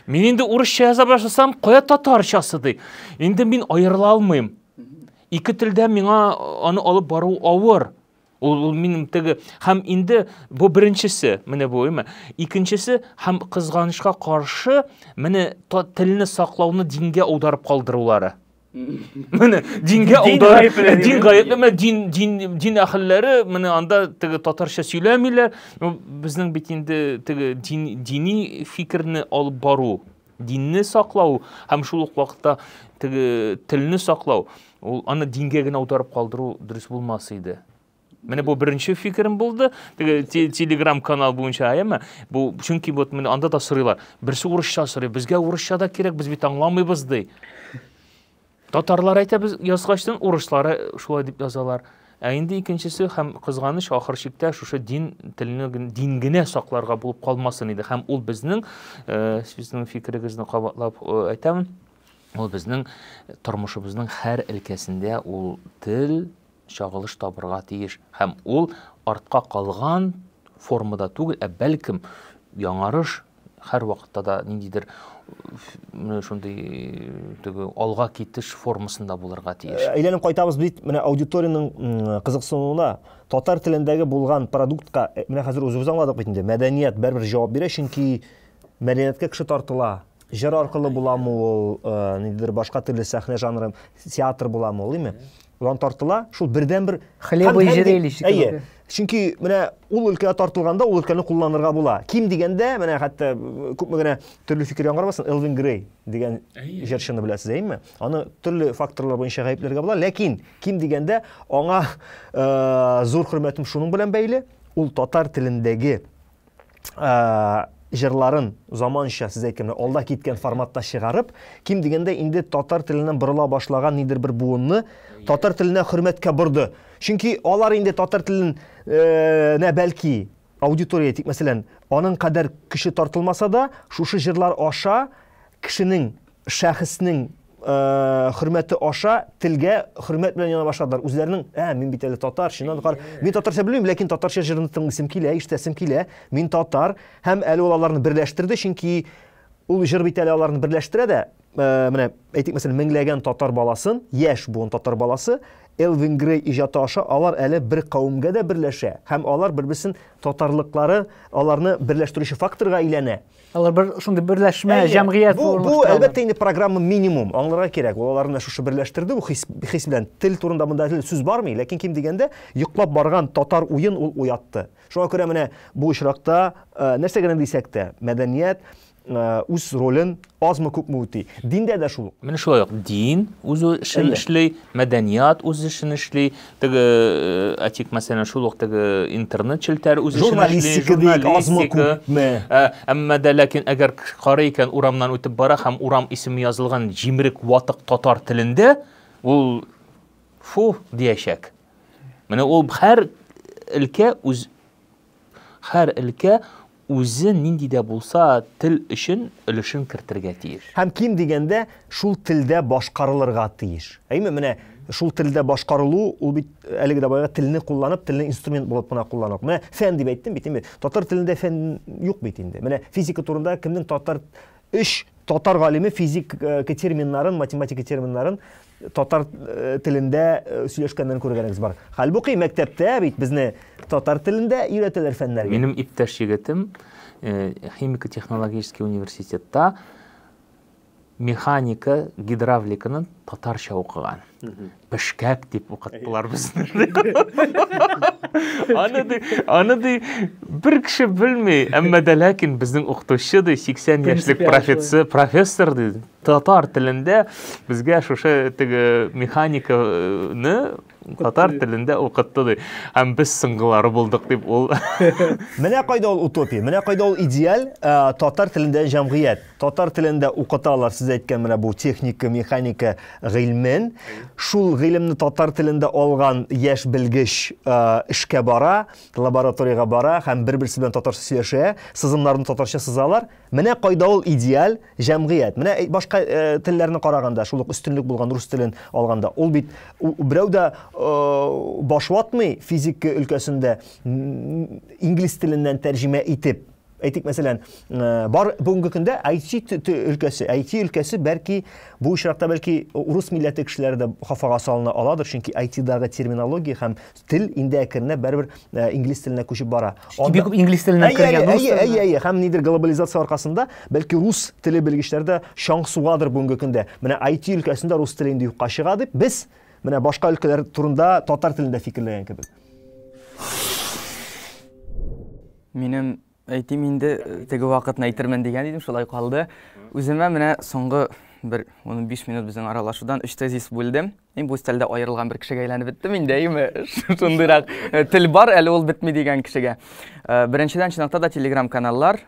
Мен енді орысша жаза башласам, қоя татаршасы дей. Енді мен айырыла алмайым. Екі тілде меңа аны алып бару ауыр. Ол менің тегі, һәм енді бұл біріншісі, міне бұл еме. Икіншісі, һәм қызғанышқа қаршы, міне тіліні сақлауны динге аударып қалдырулары. Міне динге аударып, дин әхіллері, міне анда тегі татарша сөйлемейлер. Біздің бетінде тегі дини фикірні алып бару, динні сақлау, һәм шулық уақытта тегі тіліні сақлау, ол аны динге генә аударып қалдыру дұрыс болмасыйды. Менә бұл бірінші фикірім болды. Телеграм канал бойынша аяма. Бұл чөнки вот менә анда да сұрайлар. Бірсі орысша сұрай, бізге орысша да керек, біз бит аңламайбыз дей. Татарлар айта біз язғаштан, орыслары шулай деп yazалар. Енді икенчесе һәм қызғаныш ахыр шикте шушы дин тіліне дингенә сакларга булып калмасын иде. Һәм ул безнең фикерегезне кабатлап әйтәмен. Ул безнең тормышыбызның һәр өлкәсендә ул тел шағылыш табырға тиеш. Һәм ул артқа қалған формада түгел, бәлкім яңарыш һәр вакытта да ниндидер шундай алға китеш формасында булырга тиеш. Әйләнеп кайтабыз бит менә аудиторияның кызыксынуына татар телендәге булган продуктка менә хәзер үзебез аңладык бит инде. Мәдәният бер җавап бирә, чөнки мәдәниятка кеше тартыла. Җыр аркылы буламы ул, ниндидер башка төрле сәхнә жанры, театр буламы ул, име? Улан тартыла, шул бердән-бер хлебы җирелишик. Чөнки менә ул өлкәгә тартылганда ул өлкәне кулланырга була. Ким дигәндә, менә хәтта күпме генә төрле фикер яңгырмасын, Элвин Грей дигән җырчыны беләсез, әйме? Аны төрле факторлар буенча гаепләргә була, ләкин ким дигәндә аңа зур хөрмәтем шуның белән бәйле, ул татар телендәге җырларын заманча сез әйткән алда киткән форматта чыгарып, ким дигәндә инде татар теленнән борыла башлаган нидер бер буынны татар теленә хөрмәткә борды. Чөнки алар инде татар телен бәлки аудитория тик мәсәлән, аның кадәр кеше тартылмаса да, шушы җырлар аша кешенең, шәхеснең хөрмәте аша телгә хөрмәт белән яна башладылар. Үзләренең, мин бит әле татар, шуннан кар, мин татарча белмим, ләкин татарча җырны тыңлыйсым килә, ишетәсем килә. Мин татар, һәм әле ул аларны берләштерде, чөнки ул җыр бит әле аларны берләштерә дә. Менә әйтик мәсәлән, меңләгән татар баласын, яшь буын татар баласы Элвин Грей иҗаты аша алар әле бер кавымга да берләшә. Һәм алар бер-берсен татарлыклары аларны берләштерүче факторга әйләнә. Алар бер шундый берләшмә, җәмгыять булып. Бу әлбәттә инде программа минимум аңларга кирәк. Аларны шушы берләштерде, бу хис белән тел турында монда сүз бармый, ләкин ким дигәндә йоклап барган татар уен ул уятты. Шуңа күрә менә бу очракта нәрсәгә дисәк тә, мәдәният үз ролен азмы күпме үти. Диндә дә шул. Менә шулай ук дин үз эшен эшли, мәдәният үз эшен эшли, теге атик мәсәлән шул ук теге интернет челтәре үз эшен эшли, журналистика. Әмма дә ләкин әгәр карый икән урамнан үтеп бара һәм урам исеме язылган җимрек ватык татар телендә, ул фу диячәк. Менә ул һәр өлкә үзе нинди дә булса тел өчен өлешен кертергә тиеш. Һәм ким дигәндә шул телдә башкарылырга тиеш. Әйме, менә шул телдә башкарылу ул бит әлеге дә баягы телне кулланып, телне инструмент булып кына кулланып. Менә фән дип әйттем бит инде. Татар телендә фән юк бит инде. Менә физика турында кемнең татар галиме физика терминнарын, математика терминнарын татар телендә сөйләшкәннән күргәнегез бар. Хәлбуки мәктәптә бит безне татар телендә өйрәтәләр фәннәргә. Минем иптәш егетем химико-технологический университетта механика, гидравликаны татарча укыган. Бишкәк дип укыттылар безне. Аны бер кеше белми, әмма дә ләкин безнең укытучы 80 яшьлек профессор татар телендә безгә шушы теге механиканы татар телендә укытты. Һәм без сыңгылары булдык дип ул. Менә кайда ул утопия, менә кайда ул идеаль татар телендә җәмгыять. Татар телендә укыталар, сез әйткән менә бу техника, механика гыйльмен. Шул гыйлемне татар телендә алган яшь белгеч эшкә бара, лабораториягә бара һәм бер-берсе белән татарча сөйләшә, сызымнарны татарча сызалар. Менә кайда ул идеаль җәмгыять. Менә башка телләрне караганда, шул ук өстенлек булган рус телен алганда, ул бит берәү дә баш ватмый физика өлкәсендә инглиз теленнән тәрҗемә итеп Әйтик, мәсәлән, бар бүгенге көндә IT өлкәсе бәлки бу очракта бәлки урыс милләте кешеләре дә хафага салына аладыр, чөнки IT-дагы терминология һәм тел инде әкренләп бәрбер инглиз теленә күчеп бара. Бик күп инглиз теленә кергән. Һәм нидер глобализация аркасында бәлки рус теле белгечләре дә шаң сугадыр бүгенге көндә. Менә IT өлкәсендә рус теле инде юкка чыга дип, без менә башка өлкәләр турында татар телендә фикерләгән кебек. Минем әйтим инде теге вакытны әйтермен дигән идем, шулай калды. Үземә менә соңгы бер 15 минут безнең аралашудан 3 тезис бүлдем. Бу стилдә аерылган бер кешегә әйләнеп беттем инде, шундыйрак тел бар, әле ул бетми дигән кешегә. Беренчедән чынлыкта да телеграм каналлар,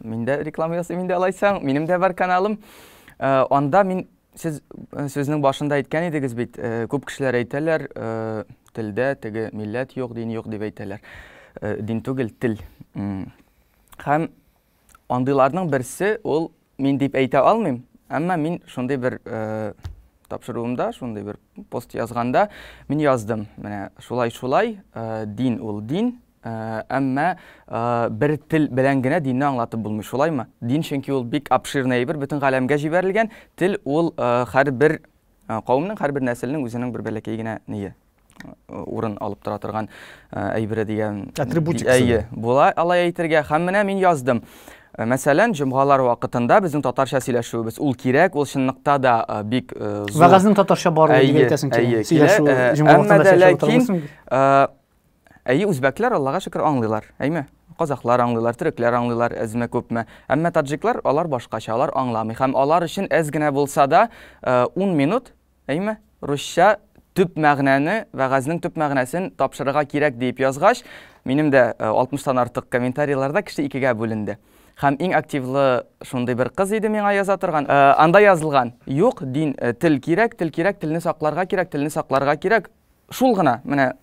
миндә реклама ясыйм инде алайсаң, минем дә бар каналым. Анда мин сез сүзнең башында әйткән идегез бит, күп кешеләр әйтәләр, телдә теге милләт юк, дин юк дип әйтәләр. Дин түгел, тел. Һәм андыйларның берсе ул мин дип әйтә алмыйм, әмма мин шундый бер тапшыруымда, шундый бер пост язганда мин яздым. Менә шулай дин ул дин, әмма бер тел белән генә динне аңлатып булмый, шулаймы? Дин чөнки ул бик обширный бер бөтен галәмгә җибәрелгән, тел ул һәрбер кавымның, һәрбер нәселнең үзенең бер бәләкәй генә ние урын алып тора торган әйбере дигән атрибутикасы була, алай әйтергә. Һәм менә мин яздым. Мәсәлән, җомгалар вакытында безнең татарча сөйләшүебез ул кирәк, ул чынлыкта да бик зур. Вагазның татарча барлыгы дип әйтәсең килә. Сөйләшү җомгаларында сөйләшү. Үзбәкләр Аллага шөкер аңлыйлар, әйме? Казаклар аңлыйлар, төрекләр аңлыйлар, әзмә күпме. Әмма таҗиклар алар башкача, алар аңламый. Һәм алар өчен әз генә булса да 10 минут, әйме? Русча төп мәгънәне, вагазның төп мәгънәсен тапшырырга кирәк дип язгач, минем дә 60-тан артык комментарийларда кеше икегә бүленде. Һәм иң активлы шундый бер кыз иде миңа яза торган. Анда язылган: "Юк, дин, тел кирәк, телне сакларга кирәк." Шул гына, менә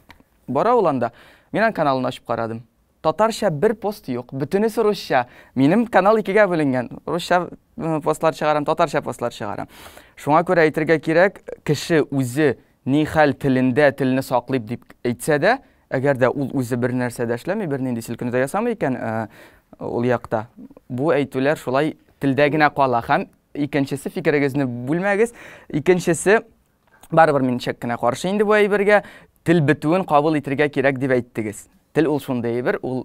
бара ул анда. Мин каналын ачып карадым. Татарча бер пост юк, бүтүнесе русча. Минем канал икегә бүленгән. Русча постлар чыгарам, татарча постлар чыгарам. Шуңа күрә әйтергә кирәк, кеше үзе ни хәл телендә телне саклыйп дип әйтсә дә, әгәр дә ул үзе бер нәрсә дә эшләми, бер нинди селкенү ясамый икән, ул якта. Бу әйтүләр шулай телдә генә кала. Һәм икенчесе, фикерегезне бүлмәгез. Икенчесе, барыбер мин чак кенә каршы инде бу әйбергә, тел бетүен кабул итәргә кирәк дип әйттегез. Тел ул шундый әйбер, ул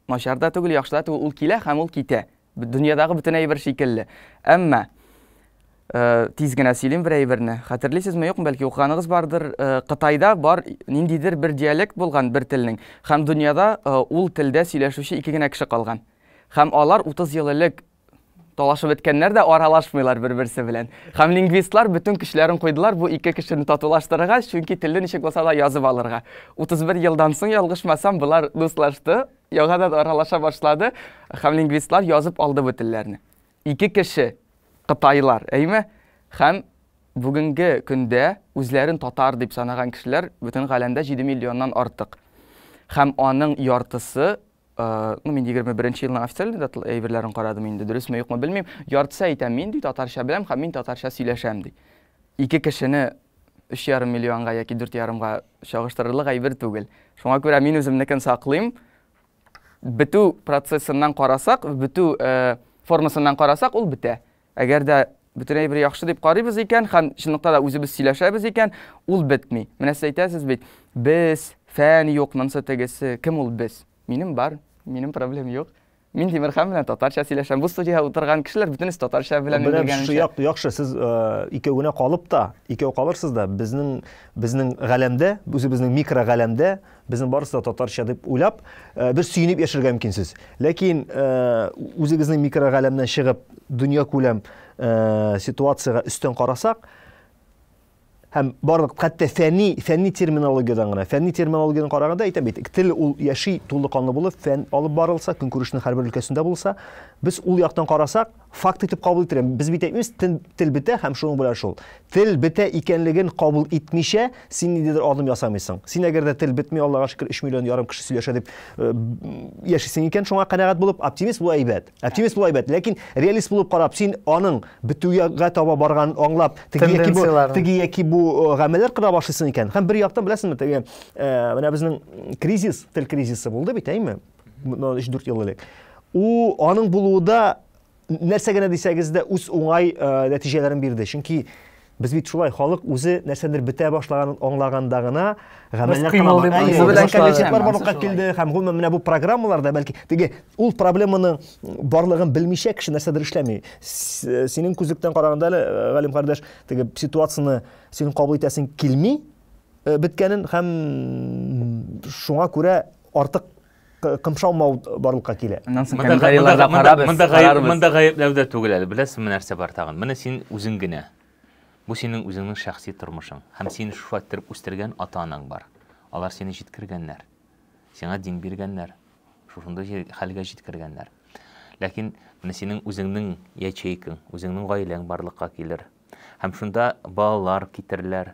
начарда түгел, яхшыда түгел, ул килә һәм ул китә. Дөньядагы бөтен әйбер шикелле. Әмма тиз генә сөйлим бер әйберне. Хәтерлисезме, юкмы, бәлки укыганыгыз бардыр. Кытайда бар ниндидер бер диалект булган бер телнең. Һәм дөньяда ул телдә сөйләшүче ике генә кеше калган. Һәм алар 30 ел элек талашып беткәннәр дә аралашмыйлар бер-берсе белән. Һәм лингвистлар бүтән кешеләрен куйдылар бу ике кешене татулаштырырга, чөнки телне ничек булса да язып алырга. 31 елдан соң ялгышмасам булар дуслашты, яңадан аралаша башлады. Һәм лингвистлар язып алды бу телләрне. Ике кеше Кытайлар, әйме? Һәм бүгенге көндә үзләрен татар дип санаган кешеләр бүтән галәмдә 7 миллионнан артык. Һәм аның яртысы, мин 21 елның официаль әйберләрен карадым инде, дөресме юкмы белмим, яртысы әйтәм, мин ди татарча беләм һәм мин татарча сөйләшәм ди. Ике кешене 3,5 миллионга яки 4,5-га чагыштырырлык әйбер түгел. Шуңа күрә мин үземнекен саклыйм. Бетү процессыннан карасак, бетү формасыннан карасак, ул бетә. Әгәр дә бүтән әйбер яхшы дип карыйбыз икән, һәм чынлыкта да үзебез сөйләшәбез икән, ул бетми. Менә сез әйтәсез бит, без, фән юк, монсы тегесе, кем ул без? Минем бар, минем проблем юк. Мин Тимерхан белән татарча сөйләшәм. Бу студияда утырган кешеләр бүтәнесе татарча белән белгәнчә. Яхшы, сез икәүгенә калып та, икәү калырсыз да, безнең галәмдә, үзебезнең микро галәмдә, безнең барысы да татарча дип уйлап, бер сөйнеп яшәргә мөмкинсез. Ләкин үзегезнең микро галәмнән чыгып, дөнья күләм ситуацияга өстен карасак, һәм барлык хәтта фәнни терминологиядан гына, фәнни терминологиядан караганда әйтәм бит, тел ул яши тулы канлы булып, фән алып барылса, көнкүрешнең һәрбер өлкәсендә булса, без ул яктан карасак, факт итеп кабул итәм. Без бит әйтмибез, тел бетә һәм шуның белән шул. Тел бетә икәнлеген кабул итмичә, син ниндидер адым ясамыйсың. Син әгәр дә тел бетми, Аллага шөкер 3,5 миллион кеше сөйләшә дип яшисең икән, шуңа канәгать булып, оптимист бу әйбәт. Оптимист бу әйбәт, ләкин реалист булып карап, син аның бетүгә таба барган аңлап, теге яки бу гамәлләр кыра башлыйсың икән. Һәм бер яктан беләсезме, теге менә безнең кризис, тел кризисы булды бит, әйме? 3-4 ел элек. аның булуында нәрсә генә дисәгез дә үз уңай нәтиҗәләрен бирде. Чөнки без бит шулай, халык үзе нәрсәдер бетә башлаганын аңлаганда гына гамәлләр барлыкка килде һәм гомумән менә бу программаларда бәлки теге ул проблеманың барлыгын белмичә кеше нәрсәдер эшләми. Синең күзлектән караганда әле, Галим кардәш, теге ситуацияны син кабул итәсең килми беткәнен һәм шуңа күрә артык кымшаумау барлыкка килә. Монда гаепләүдә түгел әле, беләсезме нәрсә бар тагын. Менә син үзең генә. Бу синең үзеңнең шәхси тормышың. Һәм сине шулай итеп үстергән ата-анаң бар. Алар сине җиткергәннәр. Сиңа дин биргәннәр. Шушындай хәлгә җиткергәннәр. Ләкин менә синең үзеңнең ячейкаң, үзеңнең гаиләң барлыкка килер. Һәм шунда балалар китерләр.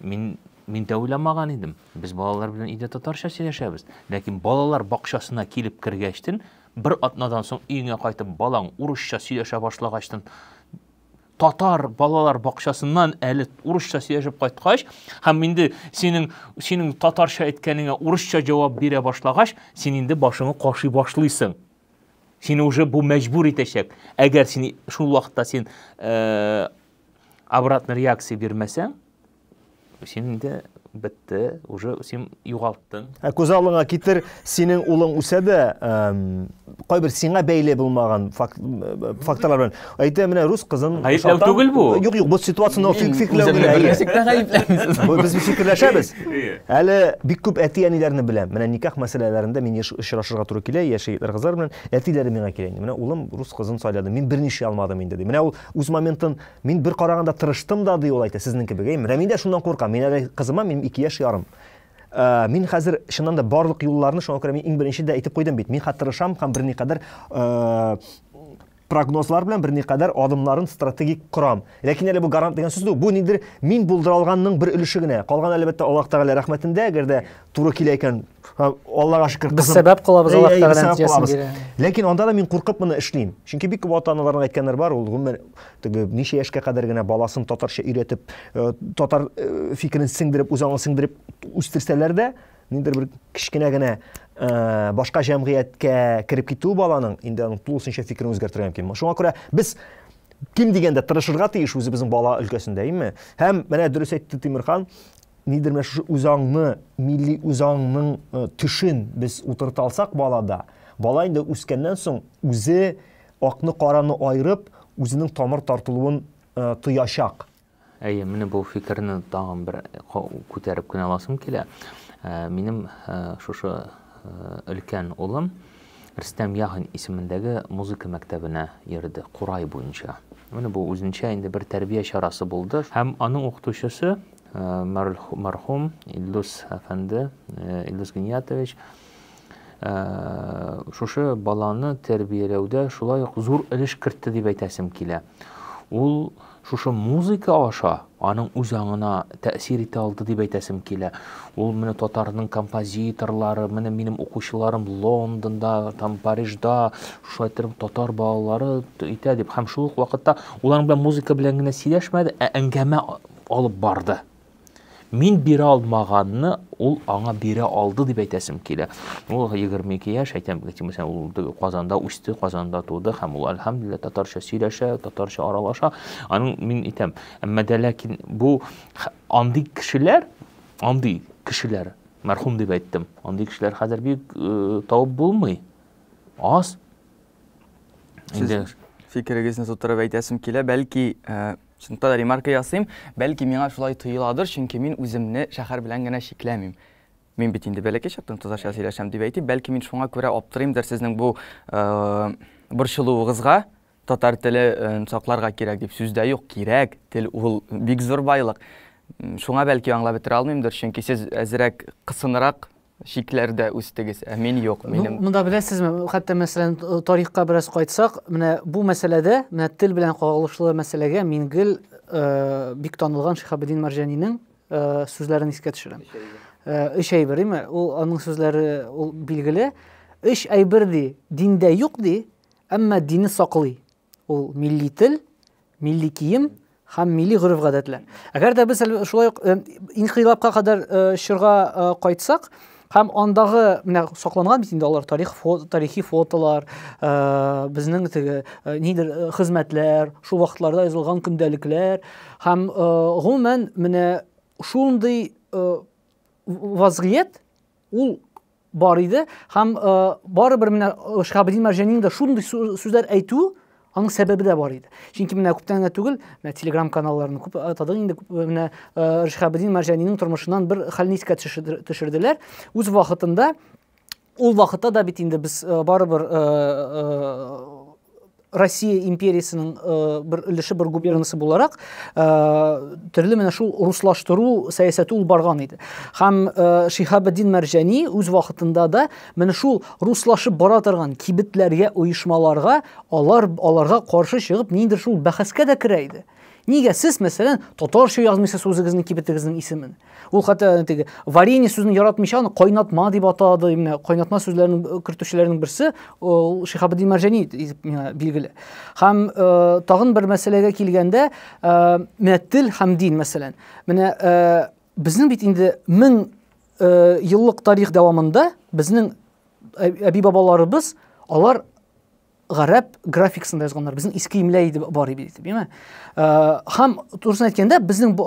Мин дә уйламаган идем. Без балалар белән өйдә татарча сөйләшәбез. Ләкин балалар бакчасына килеп кергәчтен, бер атнадан соң өеңә кайтып балаң урысча сөйләшә башлагачтын, татар балалар бакчасыннан әле урысча сөйләшеп кайткач, һәм инде синең татарча әйткәнеңә урысча җавап бирә башлагач, син инде башыңны кашый башлыйсың. Сине уже бу мәҗбүр итәчәк. Әгәр син шул вакытта син обратный реакция бирмәсәң, син инде бетте, уже син югалттың. Күз алдыңа китер, синең улың үсә дә, кайбер сиңа бәйле булмаган факторлар белән. Әйтә, менә рус кызын гаепләү түгел бу. Юк, бу ситуацияны фикерләү белән. Без фикерләшәбез. Әле бик күп әти-әниләрне беләм. Менә никах мәсьәләләрендә мин очрашырга туры килә, яшьләр кызлар белән әтиләре миңа килә. Менә улым рус кызын сайлады. Мин берничә алмадым инде ди. Менә ул үз моментын мин бер караганда тырыштым да ди ул әйтә, сезнең кебек. Менә мин дә шундан куркам. Мин әле кызыма 2 яшь ярым. Мин хәзер шуннан да барлык юлларны шуңа күрә мин иң беренче дә әйтеп куйдым бит. Мин хәттерышам һәм берникадәр прогнозлар белән берникадәр адымнарын стратегик корам. Ләкин әле бу гарант дигән сүз бу нидер мин булдыра алганның бер өлеше генә. Калган әлбәттә Аллаһ Тәгалә рәхмәтендә, әгәр дә туры килә икән, Аллаһка шөкер, без сәбәп кылабыз Аллаһ Тәгалә нәтиҗәсен бирә. Ләкин анда да мин куркып моны эшлим. Чөнки бик күп ата-аналарның әйткәннәр бар, ул гомер теге ничә яшькә кадәр генә баласын татарча өйрәтеп, татар фикерен сеңдереп, үзаңны сеңдереп үстерсәләр дә, ниндер бер кичкенә генә башка җәмгыятькә кирип китү баланың инде аның тулысынча фикерен үзгәртергә мөмкин. Шуңа күрә без ким дигәндә тырышырга тиеш үзебезнең бала өлкәсендә, әйме? Һәм менә дөрес әйтте Тимирхан, нидер менә шушы үзаңны, милли үзаңның төшен без утырта алсак балада, бала инде үскәннән соң үзе акны караны айырып, үзенең тамыр тартылуын тоячак. Әйе, менә бу фикерне тагын бер күтәреп кенә аласым килә. Минем шушы өлкән улым Рөстәм Яхин исемендәге музыка мәктәбенә йөрде, Курай буенча. Менә бу үзенчә инде бер тәрбия чарасы булды. Һәм аның укытучысы мәрхүм Илдус әфәнде, Илдус Гниятович, шушы баланы тәрбияләүдә шулай ук зур өлеш кертте дип әйтәсем килә. Ул шушы музыка аша аның үзаңына тәэсир итә алды дип әйтәсем килә. Ул менә татарның композиторлары, менә минем укучыларым Лондонда, там Парижда, шулай итеп татар балалары итә дип. Һәм шул ук вакытта улар белән музыка белән генә сөйләшмәде, әңгәмә алып барды. Мин бирә алмаганны ул аңа бирә алды дип әйтәсем килә. Ул 22 яшь, әйтәм, мәсәлән, ул Казанда үсте, Казанда туды һәм ул әлхәмдүлилләh татарча сөйләшә, татарча аралаша. Аның мин әйтәм, әмма дә ләкин бу андый кешеләр, мәрхүм дип әйттем. Андый кешеләр хәзер бик табып булмый. Аз. Инде фикерегезне тутырып әйтәсем килә, бәлки шунда да ремарка ясыйм, бәлки миңа шулай тоеладыр, чөнки мин үземне шәһәр белән генә чикләмим. Мин бит инде бәләкәй чактан татарча сөйләшәм дип әйтим, бәлки мин шуңа күрә аптырыймдыр сезнең бу борчылуыгызга, татар теле сакларга кирәк дип сүздә юк, кирәк. Тел ул бик зур байлык. Шуңа бәлки аңлап бетерә алмыймдыр, чөнки сез әзрәк кысынрак шикләрдә үстегез, ә мин юк. Монда беләсезме, хәтта мәсәлән тарихка бераз кайтсак, менә бу мәсьәләдә, менә тел белән кагылышлы мәсьәләгә мин гел бик танылган Шиһабеддин Марҗаниның сүзләрен искә төшерәм. Өч әйбер, име? Ул аның сүзләре ул билгеле. Өч әйбер ди, диндә юк ди, әмма дине саклый. Ул милли тел, милли кием һәм милли гореф-гадәтләр. Әгәр дә без шулай ук инқилабка кадәр чорга кайтсак, Һәм андагы менә сакланган бит инде алар тарихи фотолар, безнең теге нидер хезмәтләр, шул вакытларда язылган көндәлекләр һәм гомумән менә шундый вазгыять ул бар иде һәм барыбер менә Шиһабеддин Мәрҗәниның да шундый сүзләр әйтү аның сәбәбе дә бар иде. Чөнки менә күптән генә түгел, менә телеграм каналларын күп атадык инде, менә Шиһабеддин Мәрҗәниның тормышыннан бер хәлне искә төшерделәр. Үз вакытында ул вакытта да бит инде без барыбер Россия империясының бер өлеше, бер губернасы буларак төрле менә шул руслаштыру сәясәте ул барган иде. Һәм Шиһабеддин Мәрҗәни үз вакытында да менә шул руслашып бара торган кибетләргә, оешмаларга аларга каршы чыгып ниндер шул бәхәскә дә керә иде. Нигә сез, мәсәлән, татарча язмыйсыз үзегезнең кибетегезнең исемен? Ул хәтта теге варенье сүзен яратмыйча аны кайнатма дип атады. Менә кайнатма сүзләренең кертүчеләрнең берсе ул Шиһабеддин Мәрҗәни дип миңа билгеле. Һәм тагын бер мәсьәләгә килгәндә, менә тел һәм дин мәсәлән. Менә безнең бит инде 1000 еллык тарих дәвамында безнең әби-бабаларыбыз алар гарәп графикасында язганнар. Безнең иске имлә иде бар иде, беме? Һәм турысын әйткәндә, безнең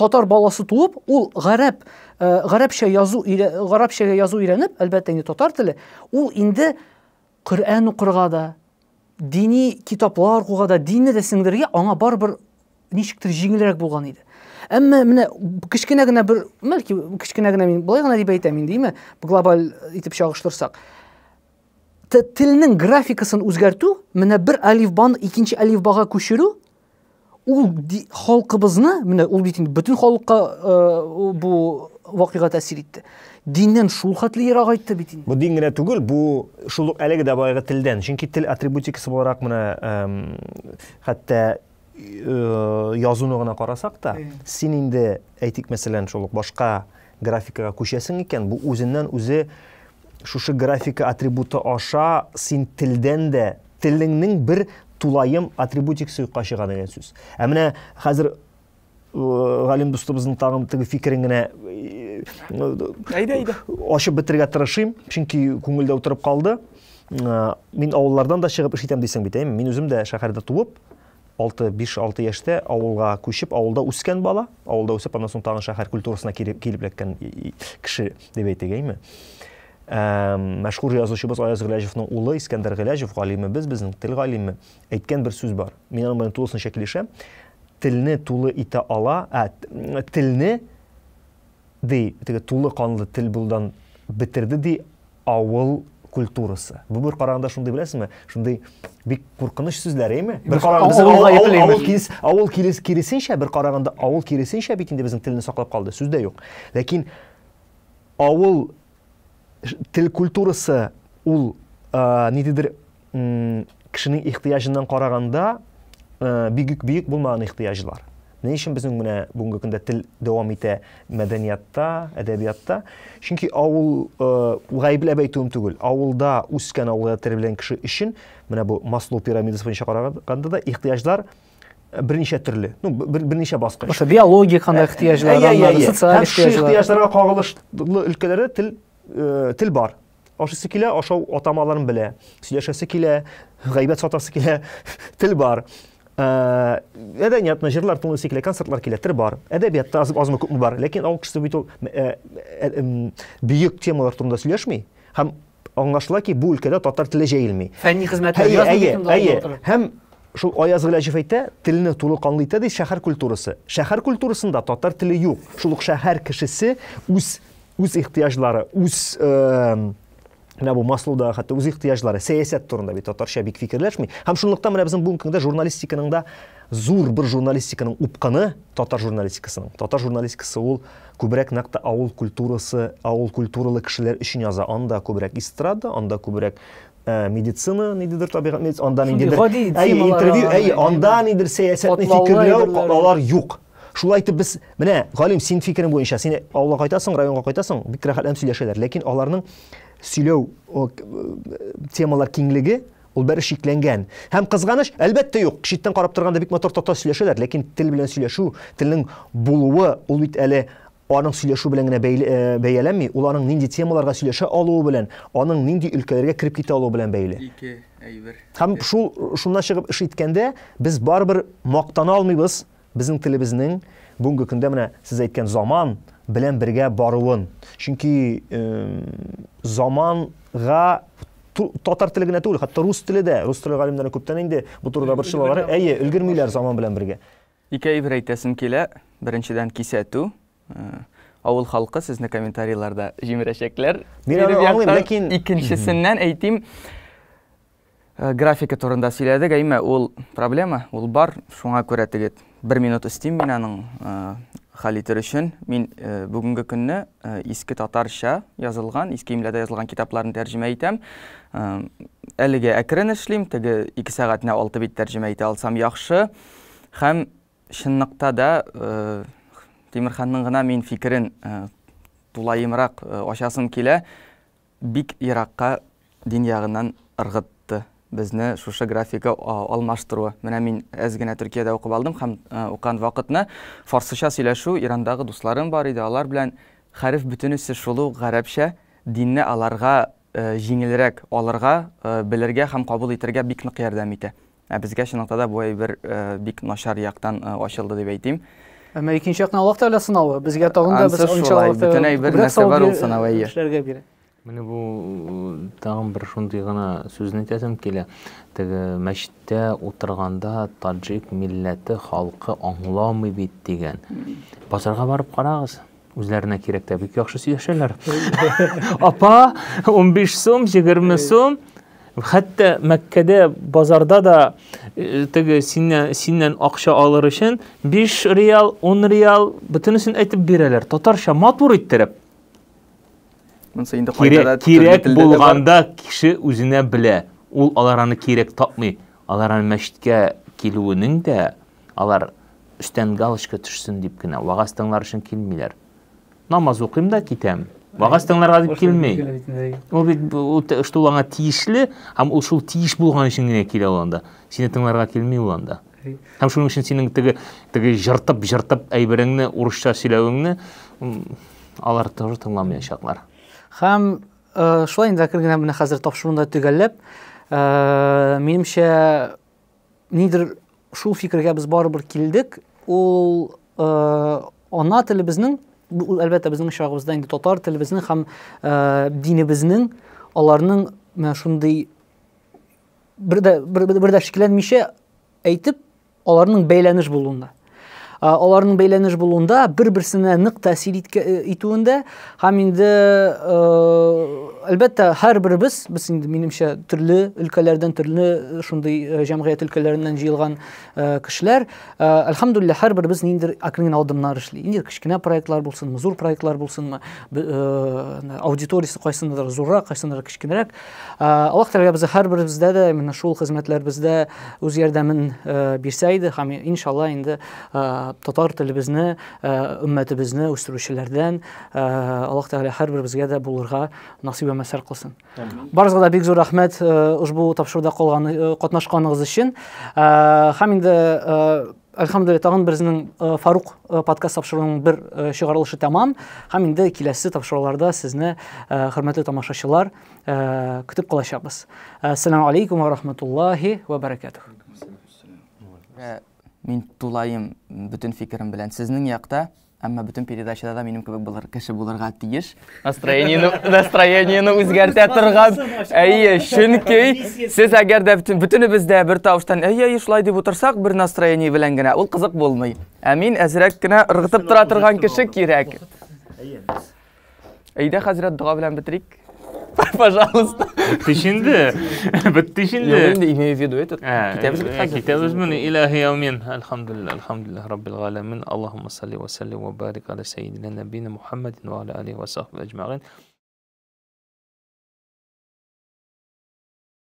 татар баласы туып, ул гарәпчә язу өйрәнеп, әлбәттә инде татар теле, ул инде Коръән укырга да, дини китаплар укуга да, динне дә сеңдергә аңа барыбер ничектер җиңелрәк булган иде. Әмма менә кичкенә генә бер, бәлки кичкенә генә мин булай гына дип әйтәм инде, диме? Глобаль итеп чагыштырсак, телнең графикасын үзгәртү, менә бер алифбаны икенче алифбага күчерү, ул халкыбызны, менә ул бит инде бөтен халыкка бу вакыйга тәэсир итте. Диннән шул хәтле ерак айтты бит инде. Бу дин генә түгел, бу шул әлеге дә байгы телдән. Чөнки тел атрибутикасы буларак менә хәтта язуны гына карасак та, син инде әйтик мәсәлән шул башка графикага күчәсең икән, бу үзеннән үзе шушы графика атрибуты аша син телдән дә телеңнең бер тулайым атрибутикасы юкка чыга дигән сүз. Ә менә хәзер галим дустыбызның тагын теге фикерен генә әйдә ашып бетергә тырышыйм, чөнки күңелдә утырып калды. Мин авыллардан да чыгып эш итәм дисәң бит, мин үзем дә шәһәрдә туып, 5-6 яшьтә авылга күчеп, авылда үскән бала, авылда үсеп, аннан соң тагын шәһәр культурасына килеп эләккән кеше дип әйтегәйме. Мәшһүр язучыбыз Аяз Гыйләҗевнең улы Искәндәр Гыйләҗев, галимебез, безнең тел галиме, әйткән бер сүз бар. Мин аның белән тулысынча килешәм. Телне тулы итә ала, телне ди, теге тулы канлы тел булдан битерде ди авыл культурасы. Бу бер караганда шундый беләсезме? Шундый бик куркыныч сүзләр, әйме? Бер караганда авыл киресенчә, бер караганда авыл киресенчә бит инде безнең телне саклап калды, сүз дә юк. Ләкин авыл тел культурасы ул нидер кешенең ихтыяҗыннан караганда бик булмаган ихтыяҗлар. Ни өчен безнең менә бүгенге көндә тел дәвам итә мәдәниятта, әдәбиятта? Чөнки авыл гаепләп әйтүем түгел. Авылда үскән, авылда тәрбияләнгән кеше өчен менә бу Маслоу пирамидасы буенча караганда да ихтыяҗлар берничә төрле. Берничә баскыч. Баша биологик кандай ихтыяҗлар, социаль ихтыяҗларга кагылышлы өлкәләре тел бар. Ашысы килә, ашау атамаларын белә. Сөйләшәсе килә, гайбәт сатасы килә, тел бар. Мәдәниятны, җырлар, тынлысы килә, концертлар килә, тел бар. Әдәбиятта азмы күпме бар. Ләкин авыл кешесе бит ул бөек темалар турында сөйләшми. Һәм аңлашыла ки, бу өлкәдә татар теле җәелми. Фәнни хезмәтләр язмый. Һәм шул Аяз Гыйләҗев әйтә, телне тулы канлы итә ди шәһәр культурасы. Шәһәр культурасында татар теле юк. Шул ук шәһәр кешесе үз ихтыяҗлары, үз менә бу Маслоуда хәтта үз ихтыяҗлары, сәясәт турында бит татарча бик фикерләшми. Һәм шунлыктан менә безнең бүгенге көндә журналистиканың да зур бер журналистиканың упканы татар журналистикасының. Татар журналистикасы ул күбрәк нәкъ авыл культурасы, авыл культуралы кешеләр өчен яза. Анда күбрәк эстрада, анда күбрәк медицина, нидер табигать медицина, анда нидер интервью, анда нидер сәясәтне фикерләү, алар юк. Шулай итеп без, менә галим, син фикерең буенча, син авылга кайтасың, районга кайтасың, бик рәхәтләнеп сөйләшәләр, ләкин аларның сөйләү темалар киңлеге ул бер шикләнгән. Һәм кызганыч, әлбәттә юк. Кичиттән карап торганда бик матур татар сөйләшәләр, ләкин тел белән сөйләшү, телнең булуы ул бит әле Аның сөйләшү белән генә бәяләнми, ул аның нинди темаларга сөйләшә алуы белән, аның нинди өлкәләргә кирип китә алуы белән бәйле. Ике әйбер. Һәм шуннан чыгып эш иткәндә, без барыбер мактана алмыйбыз безнең телебезнең бүгенге көндә менә сез әйткән заман белән бергә баруын. Чөнки заманга татар теле генә түгел, хәтта рус теле дә, рус теле галимнәре күптән инде бу турыда борчылалар, әйе, өлгермиләр заман белән бергә. Ике әйбер әйтәсем килә. Беренчедән кисәтү. Авыл халкы сезне комментарийларда җимерәчәкләр. Ләкин икенчесеннән әйтим, графика турында сөйләдек, әйме, ул проблема, ул бар. Шуңа күрә тегет 1 минут истим мин аның хәл итер өчен. Мин бүгенге көнне иске татарча язылган, иске имләдә язылган китапларны тәрҗемә итәм. Әлегә әкрен эшлим, теге 2 сәгатьне 6 бит тәрҗемә итә алсам яхшы. Һәм чынлыкта да Тимерханның гына мин фикерен тулайымрак ачасым килә. Бик еракка дин ягыннан ыргытты безне шушы графика алмаштыруы. Менә мин әз генә Төркиядә укып алдым һәм укыган вакытны фарсыча сөйләшү Ирандагы дусларым бар иде. Алар белән хәреф бөтенесе шулу гарәпчә динне аларга җиңелрәк алырга, белергә һәм кабул итәргә бик нык ярдәм итә. Безгә чынлыкта да бу әйбер бик начар яктан ачылды дип әйтим. Әмма икенче яктан Аллаһ Тәгалә сынавы. Безгә тагын да без иншаллах бөтен әйбер нәрсә бар ул сынавы. Эшләргә бирә. Менә бу тагын бер шундый гына сүзне әйтәсем килә. Теге мәчеттә утырганда таҗик милләте халкы аңламый бит дигән. Базарга барып карагыз. Үзләренә кирәк тә бик яхшы сөйләшәләр. Апа, 15 сум, 20 сум. Хәтта Мәккәдә базарда да теге синнән акча алыр өчен 5 реал, 10 реал бөтенесен әйтеп бирәләр. Татарча матур иттереп. Кирәк булганда кеше үзенә белә. Ул аларны кирәк тапмый. Аларны мәчеткә килүенең дә алар үстән галочка төшсен дип кенә вагаз тыңлар өчен килмиләр. Намаз укыйм да китәм. Вагаз тыңларга дип килмей. Ул бит штулаңа тиешле, һәм ул шул тиеш булган өчен генә килә анда. Сине тыңларга килми ул анда. Һәм шуның өчен синең теге жыртып әйбереңне урысча сөйләвеңне алар тоже тыңламаячаклар. Һәм шулай инде кергән менә хәзер тапшыруында төгәлләп, минемчә нидер шул фикергә без барыбер килдек. Ул ана телебезнең, әлбәттә безнең чагыбызда инде татар телебезнең һәм динебезнең аларның шундый бердә шикләнмичә әйтеп аларның бәйләнеш булуында. Аларның бәйләнеш булуында бер-берсенә нык тәэсир итүендә һәм инде әлбәттә һәрберебез без инде минемчә төрле өлкәләрдән төрле шундый җәмгыять өлкәләреннән җыелган кешеләр, әлхәмдүлилләһ һәрберебез ниндидер акрын адымнар эшли. Инде кичкенә проектлар булсынмы, зур проектлар булсынмы, аудиториясе кайсындыр зуррак, кайсындыр кичкенәрәк. Аллаһ Тәгалә безгә һәрберебездә дә менә шул хезмәтләребездә үз ярдәмен бирсә иде һәм иншалла инде татар телебезне, өммәтебезне үстерүчеләрдән Аллаһ Тәгалә һәрберебезгә дә булырга насыйп мәсәр кылсын. Барыгызга да бик зур рәхмәт ушбу тапшыруда катнашканыгыз өчен. Һәм инде әлхәмдүлилләһ тагын безнең Фарук подкаст тапшыруының бер чыгарылышы тәмам. Һәм инде киләсе тапшыруларда сезне хөрмәтле тамашачылар көтеп калачакбыз. Ассаламу алейкум ва рахматуллаһи ва баракатух. Мин тулайым бүтән фикерем белән сезнең якта, әмма бүтән передачада да минем кебек булыр кеше булырга тиеш. Настроениене үзгәртә торган. Әйе, чөнки сез әгәр дә бүтәнебез дә бер тавыштан әйе шулай дип утырсак, бер настроение белән генә ул кызык булмый. Ә мин әзрәк кенә ыргытып тора торган кеше кирәк. Әйдә хәзрәт дуа белән битрик. Пожалуйста. Беттишинде. Я имею в виду этот. كتاب من إلى يومين. الحمد لله رب العالمين. اللهم صل وسلم وبارك على سيدنا نبينا محمد وعلى آله وصحبه أجمعين.